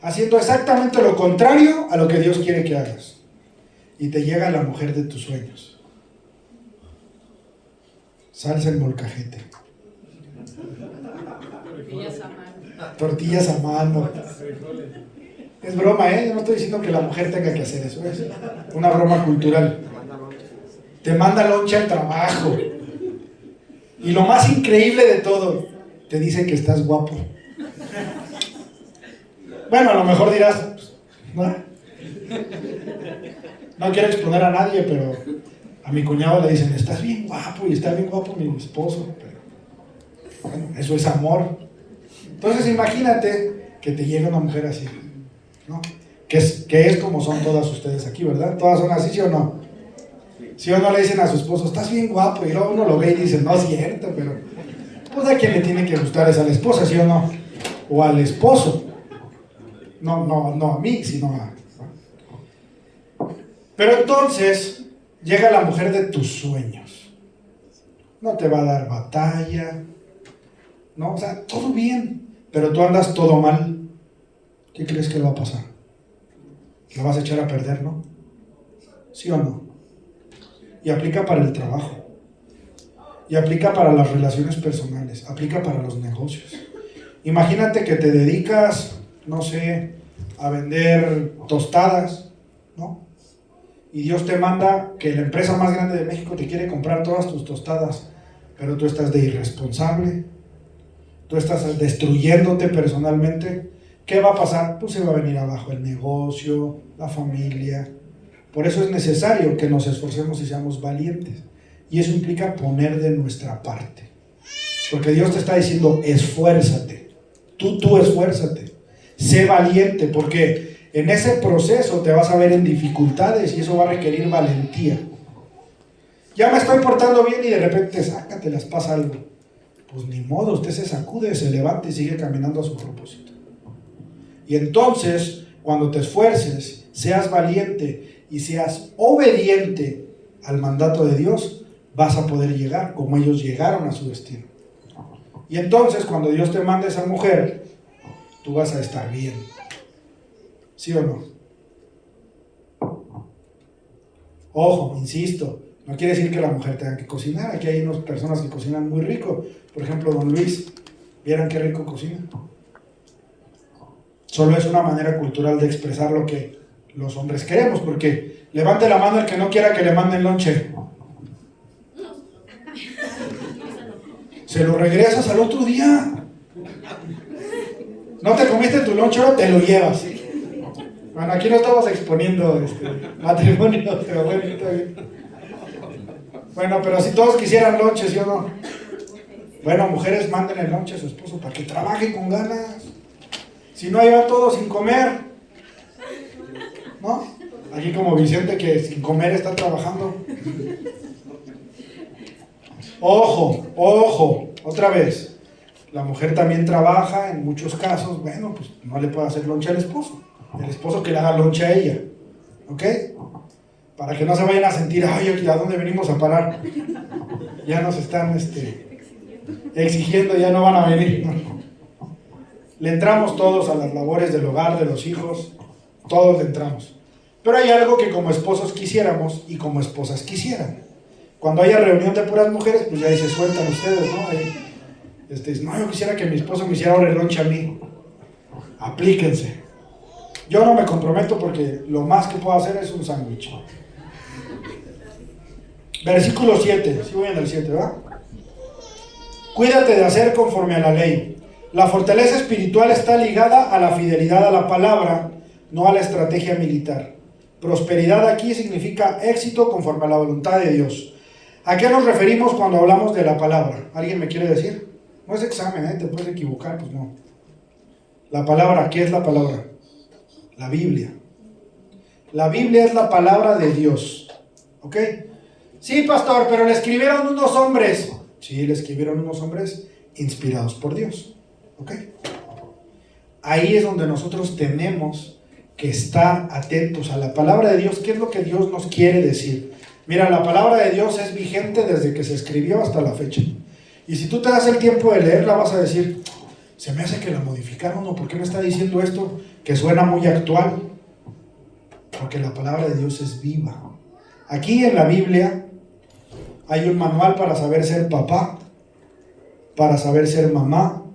Haciendo exactamente lo contrario a lo que Dios quiere que hagas. Y te llega la mujer de tus sueños. Salsa en molcajete. Tortillas a mano. Es broma, ¿eh? Yo no estoy diciendo que la mujer tenga que hacer eso. Es una broma cultural. Te manda lonche al trabajo. Y lo más increíble de todo, te dice que estás guapo. Bueno, a lo mejor dirás, pues, no quiero exponer a nadie, pero a mi cuñado le dicen, estás bien guapo, y está bien guapo mi esposo. Pero, bueno, eso es amor. Entonces imagínate que te llega una mujer así, ¿no? Que es como son todas ustedes aquí, ¿verdad? Todas son así, ¿sí o no? ¿Sí o no le dicen a su esposo, estás bien guapo? Y luego uno lo ve y dice, no es cierto, pero pues a quien le tiene que gustar es a la esposa, ¿sí o no? O al esposo. No a mí, sino a... Pero entonces llega la mujer de tus sueños. No te va a dar batalla, ¿no? O sea, todo bien, pero tú andas todo mal. ¿Qué crees que va a pasar? La vas a echar a perder, ¿no? ¿Sí o no? Y aplica para el trabajo. Y aplica para las relaciones personales. Aplica para los negocios. Imagínate que te dedicas, no sé, a vender tostadas, ¿no? Y Dios te manda que la empresa más grande de México te quiere comprar todas tus tostadas, pero tú estás de irresponsable, tú estás destruyéndote personalmente. ¿Qué va a pasar? Pues se va a venir abajo el negocio, la familia. Por eso es necesario que nos esforcemos y seamos valientes. Y eso implica poner de nuestra parte. Porque Dios te está diciendo, esfuérzate. Tú esfuérzate. Sé valiente, porque en ese proceso te vas a ver en dificultades y eso va a requerir valentía. Ya me estoy portando bien y de repente, sácatelas, pasa algo. Pues ni modo, usted se sacude, se levanta y sigue caminando a su propósito. Y entonces, cuando te esfuerces, seas valiente y seas obediente al mandato de Dios, vas a poder llegar como ellos llegaron a su destino. Y entonces, cuando Dios te mande a esa mujer, tú vas a estar bien. ¿Sí o no? Ojo, insisto, no quiere decir que la mujer tenga que cocinar. Aquí hay unas personas que cocinan muy rico. Por ejemplo, don Luis, ¿vieran qué rico cocina? Solo es una manera cultural de expresar lo que los hombres queremos, porque levante la mano el que no quiera que le manden lonche. Se lo regresas al otro día. No te comiste tu lonche, ahora te lo llevas. Bueno, aquí no estamos exponiendo matrimonio, pero bueno, está bien. Bueno, pero si todos quisieran lonche, ¿sí o no? Bueno, mujeres, manden el lonche a su esposo para que trabaje con ganas. Si no, ahí va todo sin comer, ¿no? Aquí como Vicente que sin comer está trabajando. Ojo, otra vez. La mujer también trabaja en muchos casos. Bueno, pues no le puede hacer lonche al esposo. El esposo que le haga lonche a ella. ¿Ok? Para que no se vayan a sentir, ay, ¿a dónde venimos a parar? Ya nos están exigiendo, ya no van a venir. Le entramos todos a las labores del hogar, de los hijos, todos le entramos. Pero hay algo que como esposos quisiéramos y como esposas quisieran. Cuando haya reunión de puras mujeres, pues ya ahí se sueltan ustedes, ¿no? Ahí, no, yo quisiera que mi esposo me hiciera ahora el lonche a mí. Aplíquense. Yo no me comprometo porque lo más que puedo hacer es un sándwich. Versículo 7, sí voy en el 7, ¿verdad? Cuídate de hacer conforme a la ley. La fortaleza espiritual está ligada a la fidelidad a la palabra, no a la estrategia militar. Prosperidad aquí significa éxito conforme a la voluntad de Dios. ¿A qué nos referimos cuando hablamos de la palabra? ¿Alguien me quiere decir? No es examen, te puedes equivocar, pues no. La palabra, ¿qué es la palabra? La Biblia. La Biblia es la palabra de Dios. ¿Ok? Sí, pastor, pero le escribieron unos hombres. Sí, le escribieron unos hombres inspirados por Dios. ¿Ok? Ahí es donde nosotros tenemos que estar atentos a la palabra de Dios. ¿Qué es lo que Dios nos quiere decir? Mira, la palabra de Dios es vigente desde que se escribió hasta la fecha. Y si tú te das el tiempo de leerla, vas a decir, se me hace que la modificaron, ¿o por qué me está diciendo esto que suena muy actual? Porque la palabra de Dios es viva. Aquí en la Biblia hay un manual para saber ser papá, para saber ser mamá,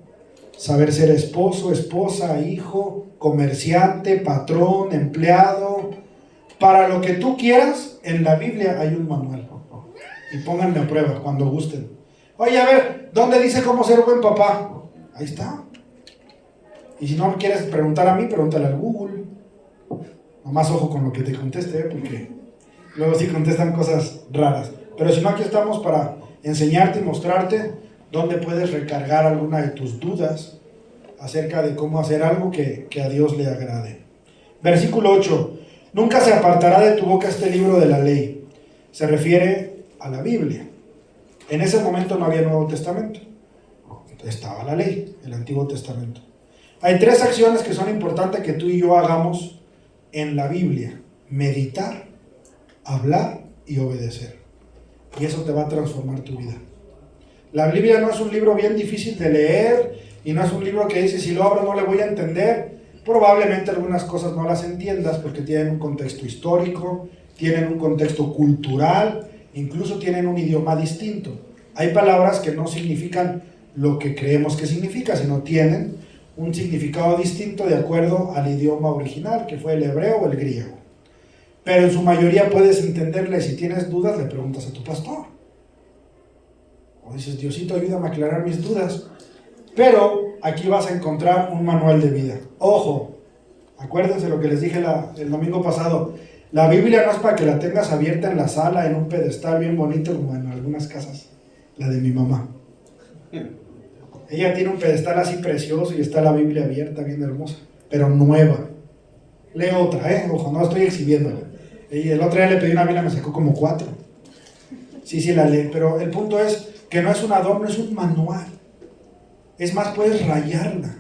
saber ser esposo, esposa, hijo, comerciante, patrón, empleado. Para lo que tú quieras, en la Biblia hay un manual. Y pónganme a prueba cuando gusten. Oye, a ver, ¿dónde dice cómo ser buen papá? Ahí está. Y si no me quieres preguntar a mí, pregúntale al Google. Nomás ojo con lo que te conteste, porque luego sí contestan cosas raras. Pero si no, aquí estamos para enseñarte y mostrarte dónde puedes recargar alguna de tus dudas acerca de cómo hacer algo que a Dios le agrade. Versículo 8. Nunca se apartará de tu boca este libro de la ley. Se refiere a la Biblia. En ese momento no había Nuevo Testamento. Estaba la ley, el Antiguo Testamento. Hay 3 acciones que son importantes que tú y yo hagamos en la Biblia: meditar, hablar y obedecer. Y eso te va a transformar tu vida. La Biblia no es un libro bien difícil de leer y no es un libro que dice, si lo abro no le voy a entender. Probablemente algunas cosas no las entiendas porque tienen un contexto histórico, tienen un contexto cultural, incluso tienen un idioma distinto. Hay palabras que no significan lo que creemos que significa, sino tienen un significado distinto de acuerdo al idioma original, que fue el hebreo o el griego. Pero en su mayoría puedes entenderle. Si tienes dudas, le preguntas a tu pastor. O dices, Diosito, ayúdame a aclarar mis dudas. Pero aquí vas a encontrar un manual de vida. Ojo, acuérdense lo que les dije el domingo pasado. La Biblia no es para que la tengas abierta en la sala, en un pedestal bien bonito, como en algunas casas. La de mi mamá. Ella tiene un pedestal así precioso y está la Biblia abierta, bien hermosa, pero nueva. Lee otra, ojo, no estoy exhibiéndola. Y el otro día le pedí una Biblia, me sacó como 4. Sí, la lee, pero el punto es que no es un adorno, es un manual. Es más, puedes rayarla.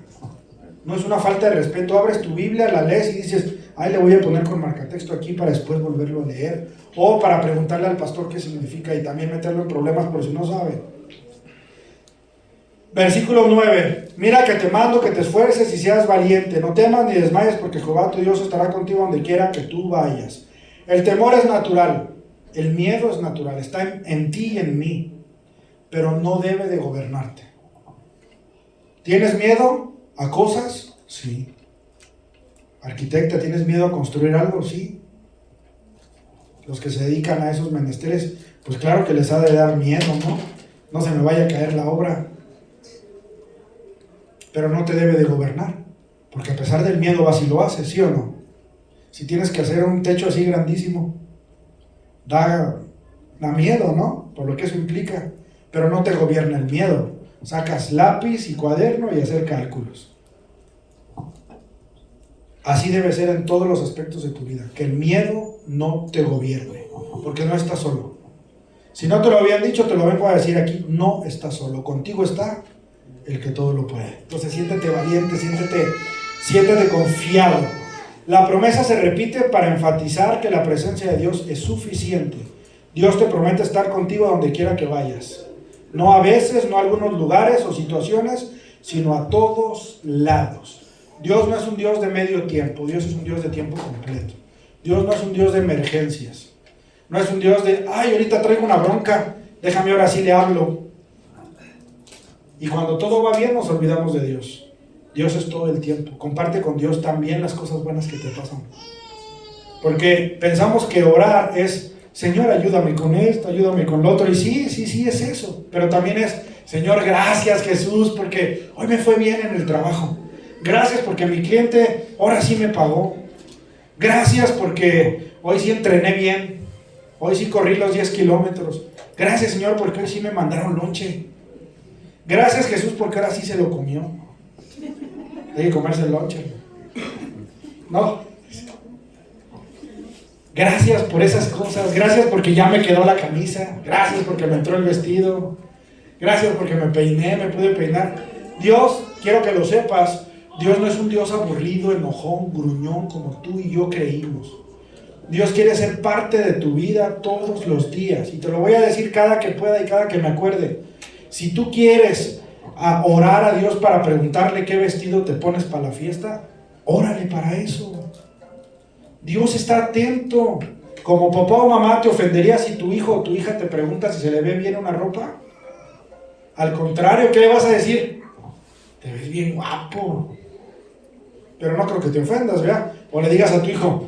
No es una falta de respeto. Abres tu Biblia, la lees y dices, ay, le voy a poner con marcatexto aquí para después volverlo a leer. O para preguntarle al pastor qué significa y también meterlo en problemas por si no sabe. Versículo 9. Mira que te mando que te esfuerces y seas valiente. No temas ni desmayes, porque Jehová tu Dios estará contigo donde quiera que tú vayas. El temor es natural. El miedo es natural. Está en ti y en mí. Pero no debe de gobernarte. ¿Tienes miedo a cosas? Sí. Arquitecta, ¿tienes miedo a construir algo? Sí. Los que se dedican a esos menesteres, pues claro que les ha de dar miedo, ¿no? No se me vaya a caer la obra. Pero no te debe de gobernar, porque a pesar del miedo vas y lo haces, ¿sí o no? Si tienes que hacer un techo así grandísimo, da miedo, ¿no? Por lo que eso implica, pero no te gobierna el miedo. Sacas lápiz y cuaderno y hacer cálculos. Así debe ser en todos los aspectos de tu vida, que el miedo no te gobierne, porque no estás solo. Si no te lo habían dicho, te lo vengo a decir aquí, no estás solo, contigo está el que todo lo puede. Entonces siéntete valiente, siéntete confiado. La promesa se repite para enfatizar que la presencia de Dios es suficiente. Dios te promete estar contigo donde quiera que vayas. No a veces, no a algunos lugares o situaciones, sino a todos lados. Dios no es un Dios de medio tiempo, Dios es un Dios de tiempo completo. Dios no es un Dios de emergencias. No es un Dios de, ay, ahorita traigo una bronca, déjame ahora sí le hablo. Y cuando todo va bien nos olvidamos de Dios. Dios es todo el tiempo. Comparte con Dios también las cosas buenas que te pasan. Porque pensamos que orar es, Señor, ayúdame con esto, ayúdame con lo otro. Y sí, es eso. Pero también es, Señor, gracias Jesús, porque hoy me fue bien en el trabajo. Gracias porque mi cliente ahora sí me pagó. Gracias porque hoy sí entrené bien. Hoy sí corrí los 10 kilómetros. Gracias, Señor, porque hoy sí me mandaron lonche. Gracias, Jesús, porque ahora sí se lo comió. Hay que comerse el lonche. No. Gracias por esas cosas. Gracias porque ya me quedó la camisa. Gracias porque me entró el vestido. Gracias porque me peiné, me pude peinar. Dios, quiero que lo sepas, Dios no es un Dios aburrido, enojón, gruñón, como tú y yo creímos. Dios quiere ser parte de tu vida todos los días. Y te lo voy a decir cada que pueda y cada que me acuerde. Si tú quieres orar a Dios para preguntarle qué vestido te pones para la fiesta, órale para eso. Dios está atento. Como papá o mamá te ofendería si tu hijo o tu hija te pregunta si se le ve bien una ropa. Al contrario, ¿qué le vas a decir? Te ves bien guapo. Pero no creo que te ofendas, ¿verdad? O le digas a tu hijo,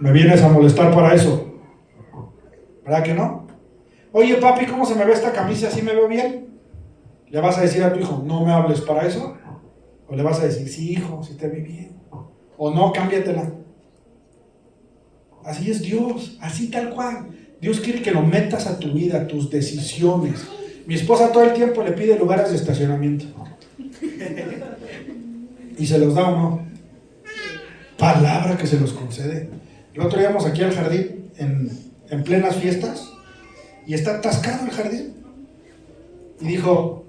me vienes a molestar para eso. ¿Verdad que no? Oye, papi, ¿cómo se me ve esta camisa? ¿Sí me veo bien? ¿Le vas a decir a tu hijo, no me hables para eso? ¿O le vas a decir, sí, hijo, sí te ve bien? O no, cámbiatela. Así es Dios, así tal cual. Dios quiere que lo metas a tu vida, a tus decisiones. Mi esposa todo el tiempo le pide lugares de estacionamiento. ¿Y se los da o no? Palabra que se los concede. El otro día íbamos aquí al jardín en plenas fiestas y está atascado el jardín. Y dijo,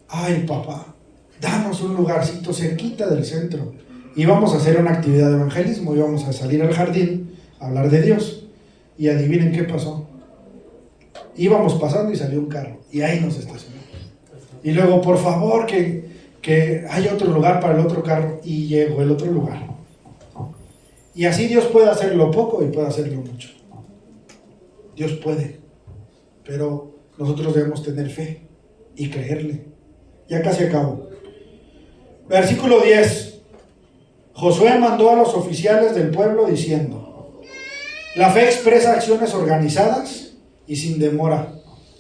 ay papá, danos un lugarcito cerquita del centro. Íbamos a hacer una actividad de evangelismo, íbamos a salir al jardín a hablar de Dios. Y adivinen qué pasó. Íbamos pasando y salió un carro y ahí nos estacionamos. Y luego, por favor, que haya otro lugar para el otro carro, y llegó el otro lugar. Y así Dios puede hacerlo poco y puede hacerlo mucho. Dios puede, pero nosotros debemos tener fe y creerle. Ya casi acabo. Versículo 10. Josué mandó a los oficiales del pueblo diciendo: la fe expresa acciones organizadas y sin demora,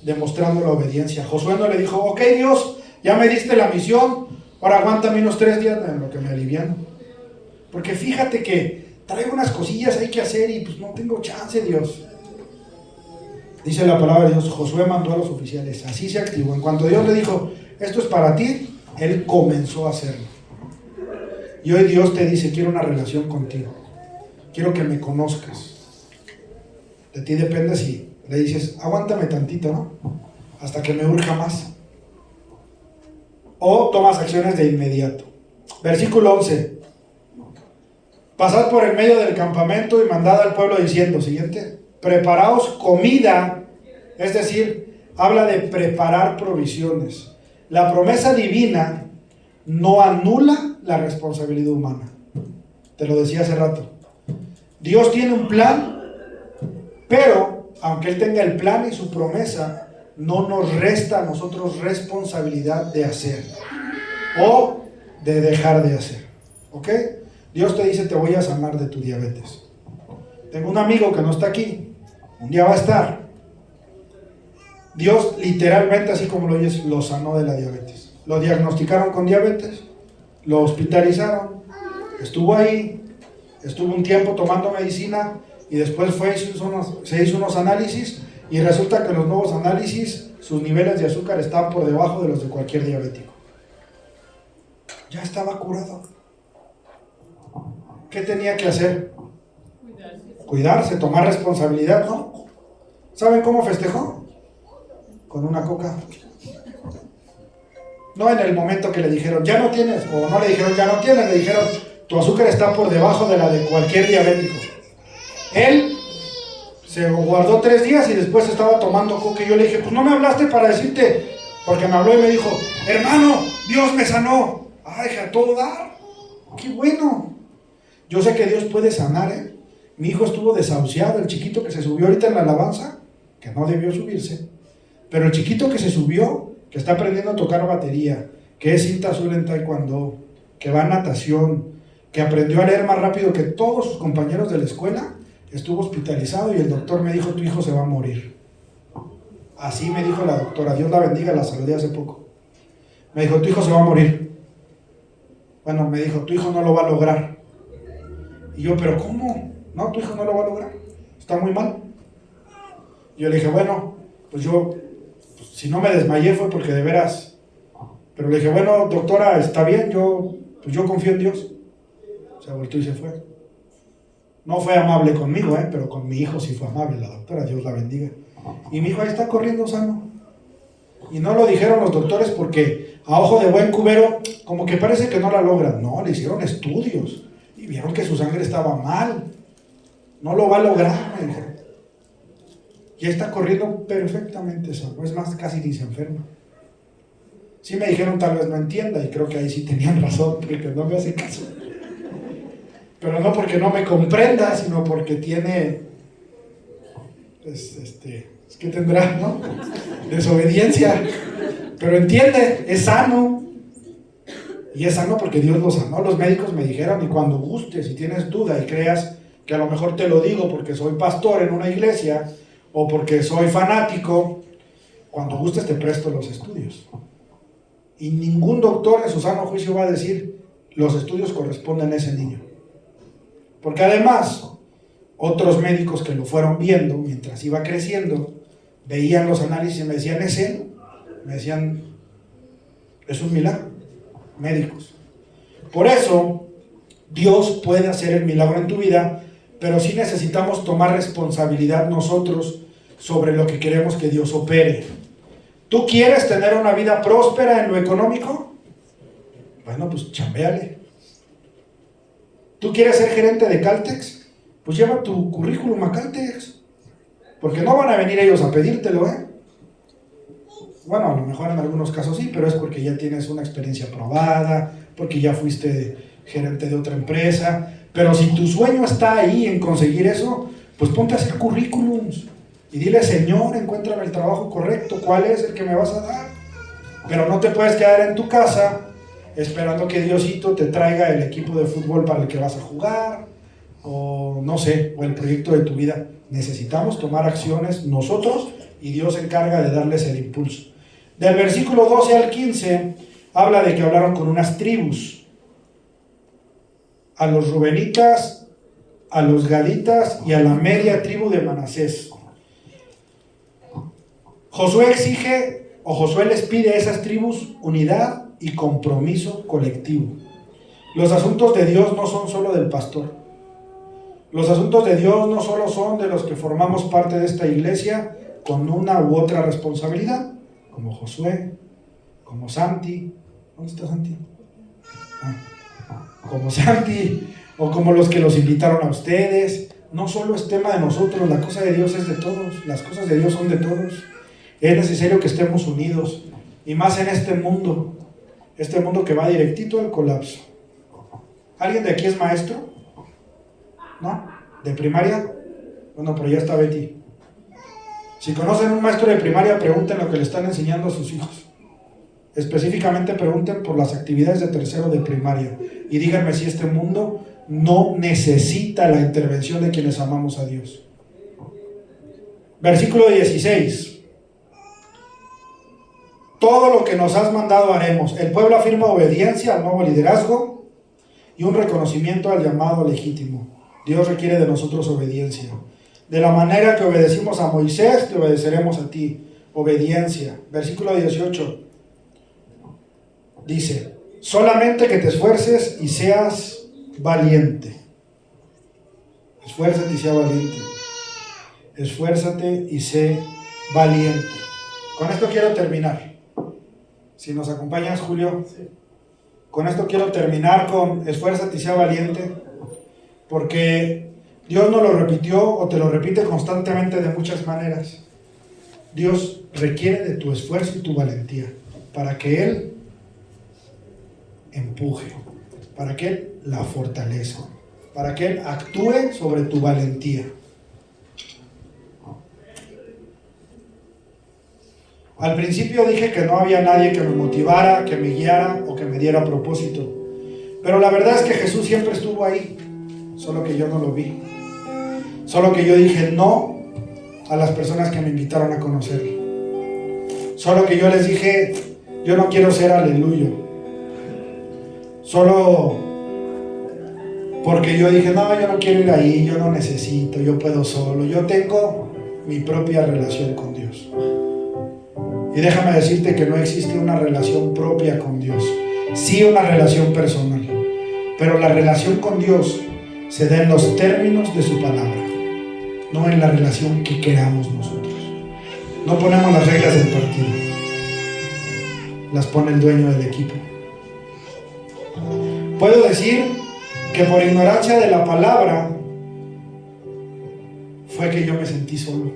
demostrando la obediencia. Josué no le dijo, ok Dios, ya me diste la misión, ahora aguántame unos 3 días en lo que me aliviano. Porque fíjate que traigo unas cosillas hay que hacer y pues no tengo chance, Dios. Dice la palabra de Dios, Josué mandó a los oficiales, así se activó. En cuanto Dios le dijo, esto es para ti, él comenzó a hacerlo. Y hoy Dios te dice, quiero una relación contigo, quiero que me conozcas. De ti depende si le dices, aguántame tantito, ¿no? Hasta que me urja más. O tomas acciones de inmediato. Versículo 11. Pasad por el medio del campamento y mandad al pueblo diciendo, siguiente, preparaos comida, es decir, habla de preparar provisiones. La promesa divina no anula la responsabilidad humana. Te lo decía hace rato. Dios tiene un plan, pero aunque Él tenga el plan y su promesa, no nos resta a nosotros responsabilidad de hacer o de dejar de hacer. ¿Ok? Dios te dice, te voy a sanar de tu diabetes. Tengo un amigo que no está aquí, un día va a estar. Dios literalmente, así como lo oyes, lo sanó de la diabetes. Lo diagnosticaron con diabetes, lo hospitalizaron, estuvo ahí, estuvo un tiempo tomando medicina y después se hizo unos análisis y resulta que en los nuevos análisis sus niveles de azúcar estaban por debajo de los de cualquier diabético. Ya estaba curado. ¿Qué tenía que hacer? Cuidarse, tomar responsabilidad, ¿no? ¿Saben cómo festejó? Con una coca. No en el momento que le dijeron, ya no tienes, o no le dijeron, ya no tienes, le dijeron, tu azúcar está por debajo de la de cualquier diabético. Él se guardó 3 días y después estaba tomando coca y yo le dije, pues no me hablaste para decirte, porque me habló y me dijo, hermano, Dios me sanó. Ay, a todo dar. Qué bueno. Yo sé que Dios puede sanar, ¿eh? Mi hijo estuvo desahuciado, el chiquito que se subió ahorita en la alabanza, que no debió subirse, pero el chiquito que se subió, que está aprendiendo a tocar batería, que es cinta azul en taekwondo, que va a natación, que aprendió a leer más rápido que todos sus compañeros de la escuela, estuvo hospitalizado y el doctor me dijo, tu hijo se va a morir. Así me dijo la doctora, Dios la bendiga, la saludé hace poco. Me dijo, tu hijo se va a morir. Bueno, me dijo, tu hijo no lo va a lograr. Y yo, ¿pero cómo? No, tu hijo no lo va a lograr, está muy mal. Y yo le dije, bueno, pues si no me desmayé fue porque de veras. Pero le dije, bueno, doctora, está bien, yo confío en Dios. Se volteó y se fue. No fue amable conmigo, pero con mi hijo sí fue amable, la doctora, Dios la bendiga. Y mi hijo ahí está corriendo sano. Y no lo dijeron los doctores porque a ojo de buen cubero, como que parece que no la logran. No, le hicieron estudios y vieron que su sangre estaba mal. No lo va a lograr, me dijeron. Ya está corriendo perfectamente sano. Es más, casi ni se enferma. Sí me dijeron, tal vez no entienda, y creo que ahí sí tenían razón, porque no me hace caso. Pero no porque no me comprenda, sino porque tiene, es que tendrá, ¿no? Desobediencia. Pero entiende, es sano. Y es sano porque Dios lo sanó. Los médicos me dijeron, y cuando gustes, si tienes duda y creas que a lo mejor te lo digo porque soy pastor en una iglesia, o porque soy fanático, cuando gustes te presto los estudios. Y ningún doctor en su sano juicio va a decir, los estudios corresponden a ese niño. Porque además, otros médicos que lo fueron viendo mientras iba creciendo, veían los análisis y me decían, ¿es él? Me decían, es un milagro. Médicos. Por eso, Dios puede hacer el milagro en tu vida, pero sí necesitamos tomar responsabilidad nosotros sobre lo que queremos que Dios opere. ¿Tú quieres tener una vida próspera en lo económico? Bueno, pues chambéale. ¿Tú quieres ser gerente de Caltex? Pues lleva tu currículum a Caltex. Porque no van a venir ellos a pedírtelo, Bueno, a lo mejor en algunos casos sí, pero es porque ya tienes una experiencia probada, porque ya fuiste gerente de otra empresa. Pero si tu sueño está ahí en conseguir eso, pues ponte a hacer currículums y dile, Señor, encuéntrame el trabajo correcto, ¿cuál es el que me vas a dar? Pero no te puedes quedar en tu casa esperando que Diosito te traiga el equipo de fútbol para el que vas a jugar, o no sé, o el proyecto de tu vida. Necesitamos tomar acciones nosotros y Dios se encarga de darles el impulso. Del versículo 12 al 15 habla de que hablaron con unas tribus, a los rubenitas, a los gaditas y a la media tribu de Manasés. Josué les pide a esas tribus unidad y compromiso colectivo. Los asuntos de Dios no son solo del pastor. Los asuntos de Dios no solo son de los que formamos parte de esta iglesia con una u otra responsabilidad, como Josué, como Santi. ¿Dónde está Santi? Como Santi, o como los que los invitaron a ustedes. No solo es tema de nosotros, la cosa de Dios es de todos, las cosas de Dios son de todos. Es necesario que estemos unidos, y más en este mundo que va directito al colapso. ¿Alguien de aquí es maestro? ¿No? ¿De primaria? Bueno, pero ya está Betty. Si conocen un maestro de primaria, pregunten lo que le están enseñando a sus hijos. Específicamente pregunten por las actividades de tercero de primaria y díganme si este mundo no necesita la intervención de quienes amamos a Dios. Versículo 16. Todo lo que nos has mandado haremos. El pueblo afirma obediencia al nuevo liderazgo y un reconocimiento al llamado legítimo. Dios requiere de nosotros obediencia. De la manera que obedecimos a Moisés, te obedeceremos a ti. Obediencia. Versículo 18. Dice, solamente que te esfuerces y seas valiente. Esfuérzate y sea valiente. Esfuérzate y sé valiente. Con esto quiero terminar. Si nos acompañas, Julio. Con esto quiero terminar con esfuérzate y sea valiente. Porque Dios nos lo repitió o te lo repite constantemente de muchas maneras. Dios requiere de tu esfuerzo y tu valentía para que Él empuje, para que Él la fortalezca, para que Él actúe sobre tu valentía. Al principio dije que no había nadie que me motivara, que me guiara o que me diera propósito. Pero la verdad es que Jesús siempre estuvo ahí, solo que yo no lo vi. Solo que yo dije no a las personas que me invitaron a conocerlo. Solo que yo les dije, yo no quiero ser aleluyo. Solo porque yo dije, no, yo no quiero ir ahí, yo no necesito, yo puedo solo. Yo tengo mi propia relación con Dios. Y déjame decirte que no existe una relación propia con Dios. Sí, una relación personal. Pero la relación con Dios se da en los términos de su palabra, no en la relación que queramos nosotros. No ponemos las reglas del partido, las pone el dueño del equipo. Puedo decir que por ignorancia de la palabra fue que yo me sentí solo.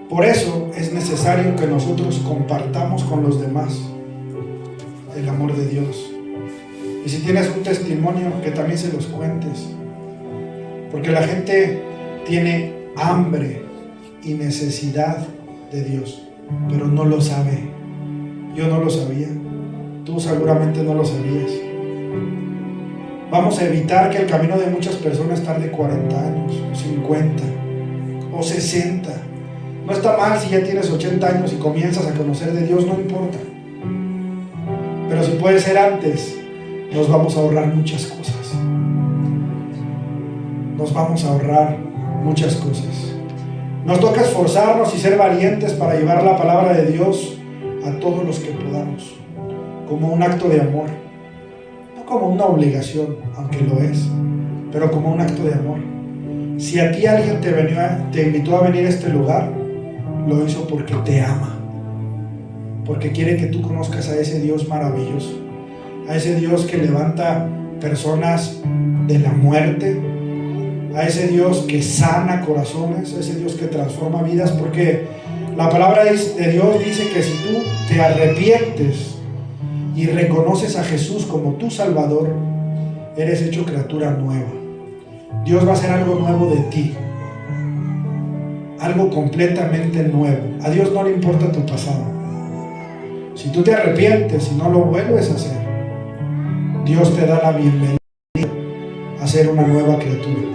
Por eso es necesario que nosotros compartamos con los demás el amor de Dios. Y si tienes un testimonio, que también se los cuentes. Porque la gente tiene hambre y necesidad de Dios, pero no lo sabe. Yo no lo sabía. Tú seguramente no lo sabías. Vamos a evitar que el camino de muchas personas tarde 40 años, 50 o 60. No está mal si ya tienes 80 años y comienzas a conocer de Dios, no importa. Pero si puede ser antes, nos vamos a ahorrar muchas cosas. Nos vamos a ahorrar muchas cosas. Nos toca esforzarnos y ser valientes para llevar la palabra de Dios a todos los que podamos, como un acto de amor, no como una obligación, aunque lo es, pero como un acto de amor. Si a ti alguien te invitó a venir a este lugar, lo hizo porque te ama, porque quiere que tú conozcas a ese Dios maravilloso, a ese Dios que levanta personas de la muerte, a ese Dios que sana corazones, a ese Dios que transforma vidas, porque la palabra de Dios dice que si tú te arrepientes y reconoces a Jesús como tu Salvador, eres hecho criatura nueva. Dios va a hacer algo nuevo de ti, algo completamente nuevo. A Dios no le importa tu pasado. Si tú te arrepientes y no lo vuelves a hacer, Dios te da la bienvenida a ser una nueva criatura.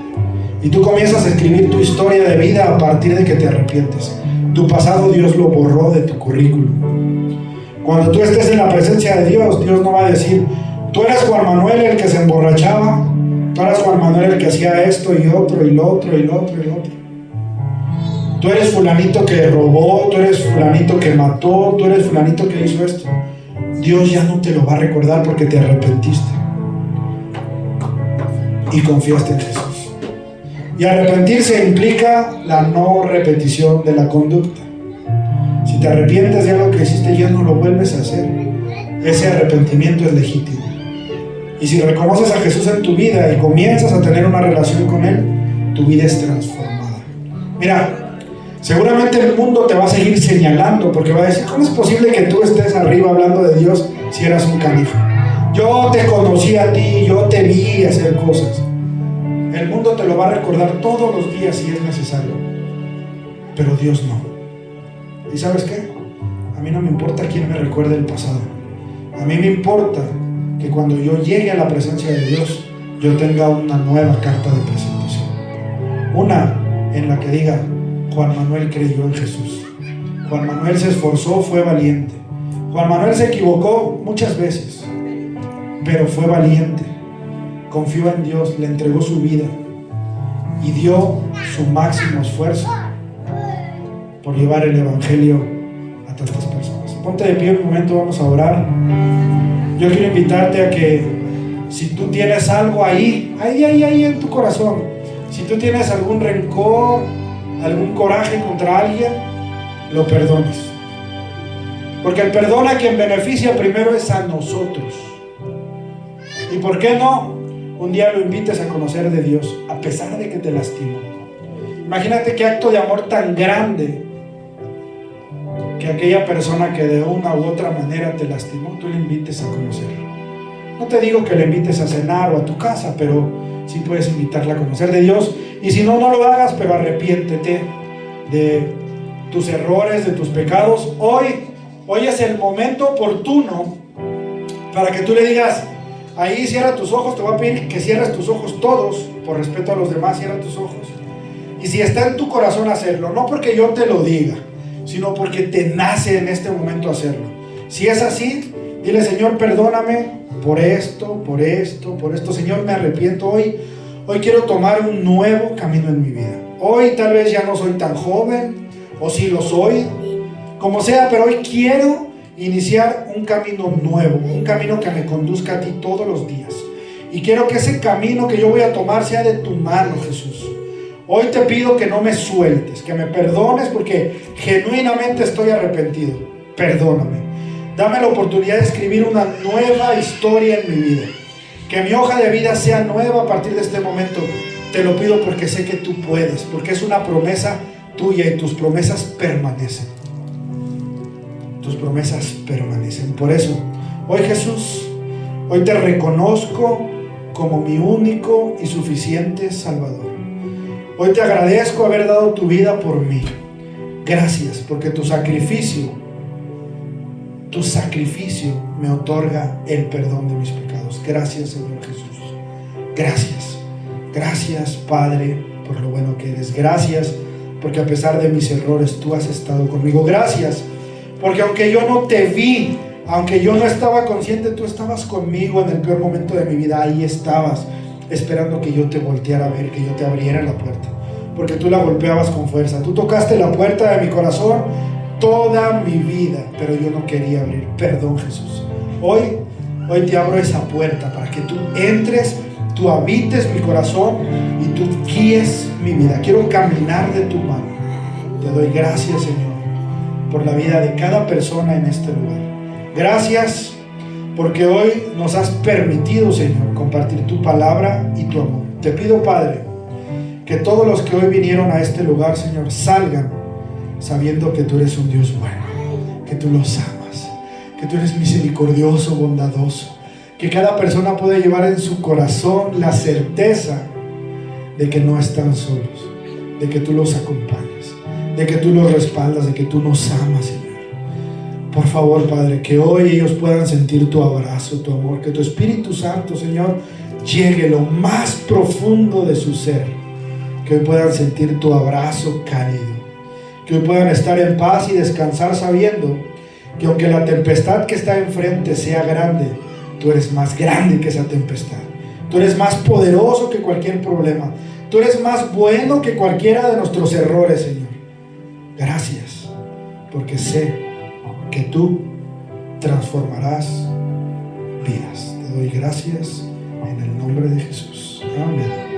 Y tú comienzas a escribir tu historia de vida a partir de que te arrepientes. Tu pasado Dios lo borró de tu currículum. Cuando tú estés en la presencia de Dios, Dios no va a decir, tú eras Juan Manuel el que se emborrachaba, tú eras Juan Manuel el que hacía esto y otro y lo otro y lo otro y lo otro. Tú eres fulanito que robó, tú eres fulanito que mató, tú eres fulanito que hizo esto. Dios ya no te lo va a recordar porque te arrepentiste y confiaste en Jesús. Y arrepentirse implica la no repetición de la conducta. Si te arrepientes de algo que hiciste, ya no lo vuelves a hacer. Ese arrepentimiento es legítimo. Y si reconoces a Jesús en tu vida y comienzas a tener una relación con Él, tu vida es transformada. Mira, seguramente el mundo te va a seguir señalando porque va a decir, ¿cómo es posible que tú estés arriba hablando de Dios si eras un canijo? Yo te conocí a ti, yo te vi hacer cosas. El mundo te lo va a recordar todos los días si es necesario, pero Dios no. ¿Y sabes qué? A mí no me importa quién me recuerde el pasado. A mí me importa que cuando yo llegue a la presencia de Dios, yo tenga una nueva carta de presentación. Una en la que diga, Juan Manuel creyó en Jesús. Juan Manuel se esforzó, fue valiente. Juan Manuel se equivocó muchas veces, pero fue valiente. Confió en Dios, le entregó su vida y dio su máximo esfuerzo por llevar el evangelio a tantas personas. Ponte de pie un momento, vamos a orar. Yo quiero invitarte a que si tú tienes algo ahí en tu corazón, si tú tienes algún rencor, algún coraje contra alguien, lo perdones. Porque el perdón a quien beneficia primero es a nosotros. ¿Y por qué no? Un día lo invites a conocer de Dios, a pesar de que te lastimó. Imagínate qué acto de amor tan grande que aquella persona que de una u otra manera te lastimó, tú le invites a conocer. No te digo que le invites a cenar o a tu casa, pero sí puedes invitarla a conocer de Dios. Y si no, no lo hagas, pero arrepiéntete de tus errores, de tus pecados. Hoy es el momento oportuno Para que tú le digas, ahí cierra tus ojos, te voy a pedir que cierres tus ojos todos, por respeto a los demás, cierra tus ojos. Y si está en tu corazón hacerlo, no porque yo te lo diga, sino porque te nace en este momento hacerlo. Si es así, dile, Señor, perdóname por esto, por esto, por esto. Señor, me arrepiento hoy quiero tomar un nuevo camino en mi vida. Hoy tal vez ya no soy tan joven, o sí lo soy, como sea, pero hoy quiero iniciar un camino nuevo, un camino que me conduzca a ti todos los días. Y quiero que ese camino que yo voy a tomar sea de tu mano, Jesús. Hoy te pido que no me sueltes, que me perdones porque genuinamente estoy arrepentido. Perdóname. Dame la oportunidad de escribir una nueva historia en mi vida. Que mi hoja de vida sea nueva a partir de este momento. Te lo pido porque sé que tú puedes, porque es una promesa tuya y tus promesas permanecen. Tus promesas permanecen. Por eso, hoy Jesús, hoy te reconozco como mi único y suficiente Salvador. Hoy te agradezco haber dado tu vida por mí. Gracias, porque tu sacrificio me otorga el perdón de mis pecados. Gracias, Señor Jesús. Gracias, Padre, por lo bueno que eres. Gracias, porque a pesar de mis errores, tú has estado conmigo. Gracias, porque aunque yo no te vi, aunque yo no estaba consciente, tú estabas conmigo en el peor momento de mi vida. Ahí estabas, esperando que yo te volteara a ver, que yo te abriera la puerta, porque tú la golpeabas con fuerza. Tú tocaste la puerta de mi corazón toda mi vida, pero yo no quería abrir. Perdón, Jesús. Hoy te abro esa puerta para que tú entres, tú habites mi corazón y tú guíes mi vida. Quiero caminar de tu mano. Te doy gracias, Señor, por la vida de cada persona en este lugar. Gracias porque hoy nos has permitido, Señor, compartir tu palabra y tu amor. Te pido, Padre, que todos los que hoy vinieron a este lugar, Señor, salgan sabiendo que tú eres un Dios bueno, que tú los amas, que tú eres misericordioso, bondadoso, que cada persona puede llevar en su corazón la certeza de que no están solos, de que tú los acompañas, de que tú los respaldas, de que tú nos amas, Señor. Por favor, Padre, que hoy ellos puedan sentir tu abrazo, tu amor, que tu Espíritu Santo, Señor, llegue a lo más profundo de su ser, que hoy puedan sentir tu abrazo cálido, que hoy puedan estar en paz y descansar sabiendo que aunque la tempestad que está enfrente sea grande, tú eres más grande que esa tempestad. Tú eres más poderoso que cualquier problema. Tú eres más bueno que cualquiera de nuestros errores, Señor. Gracias, porque sé que tú transformarás vidas. Te doy gracias en el nombre de Jesús. Amén.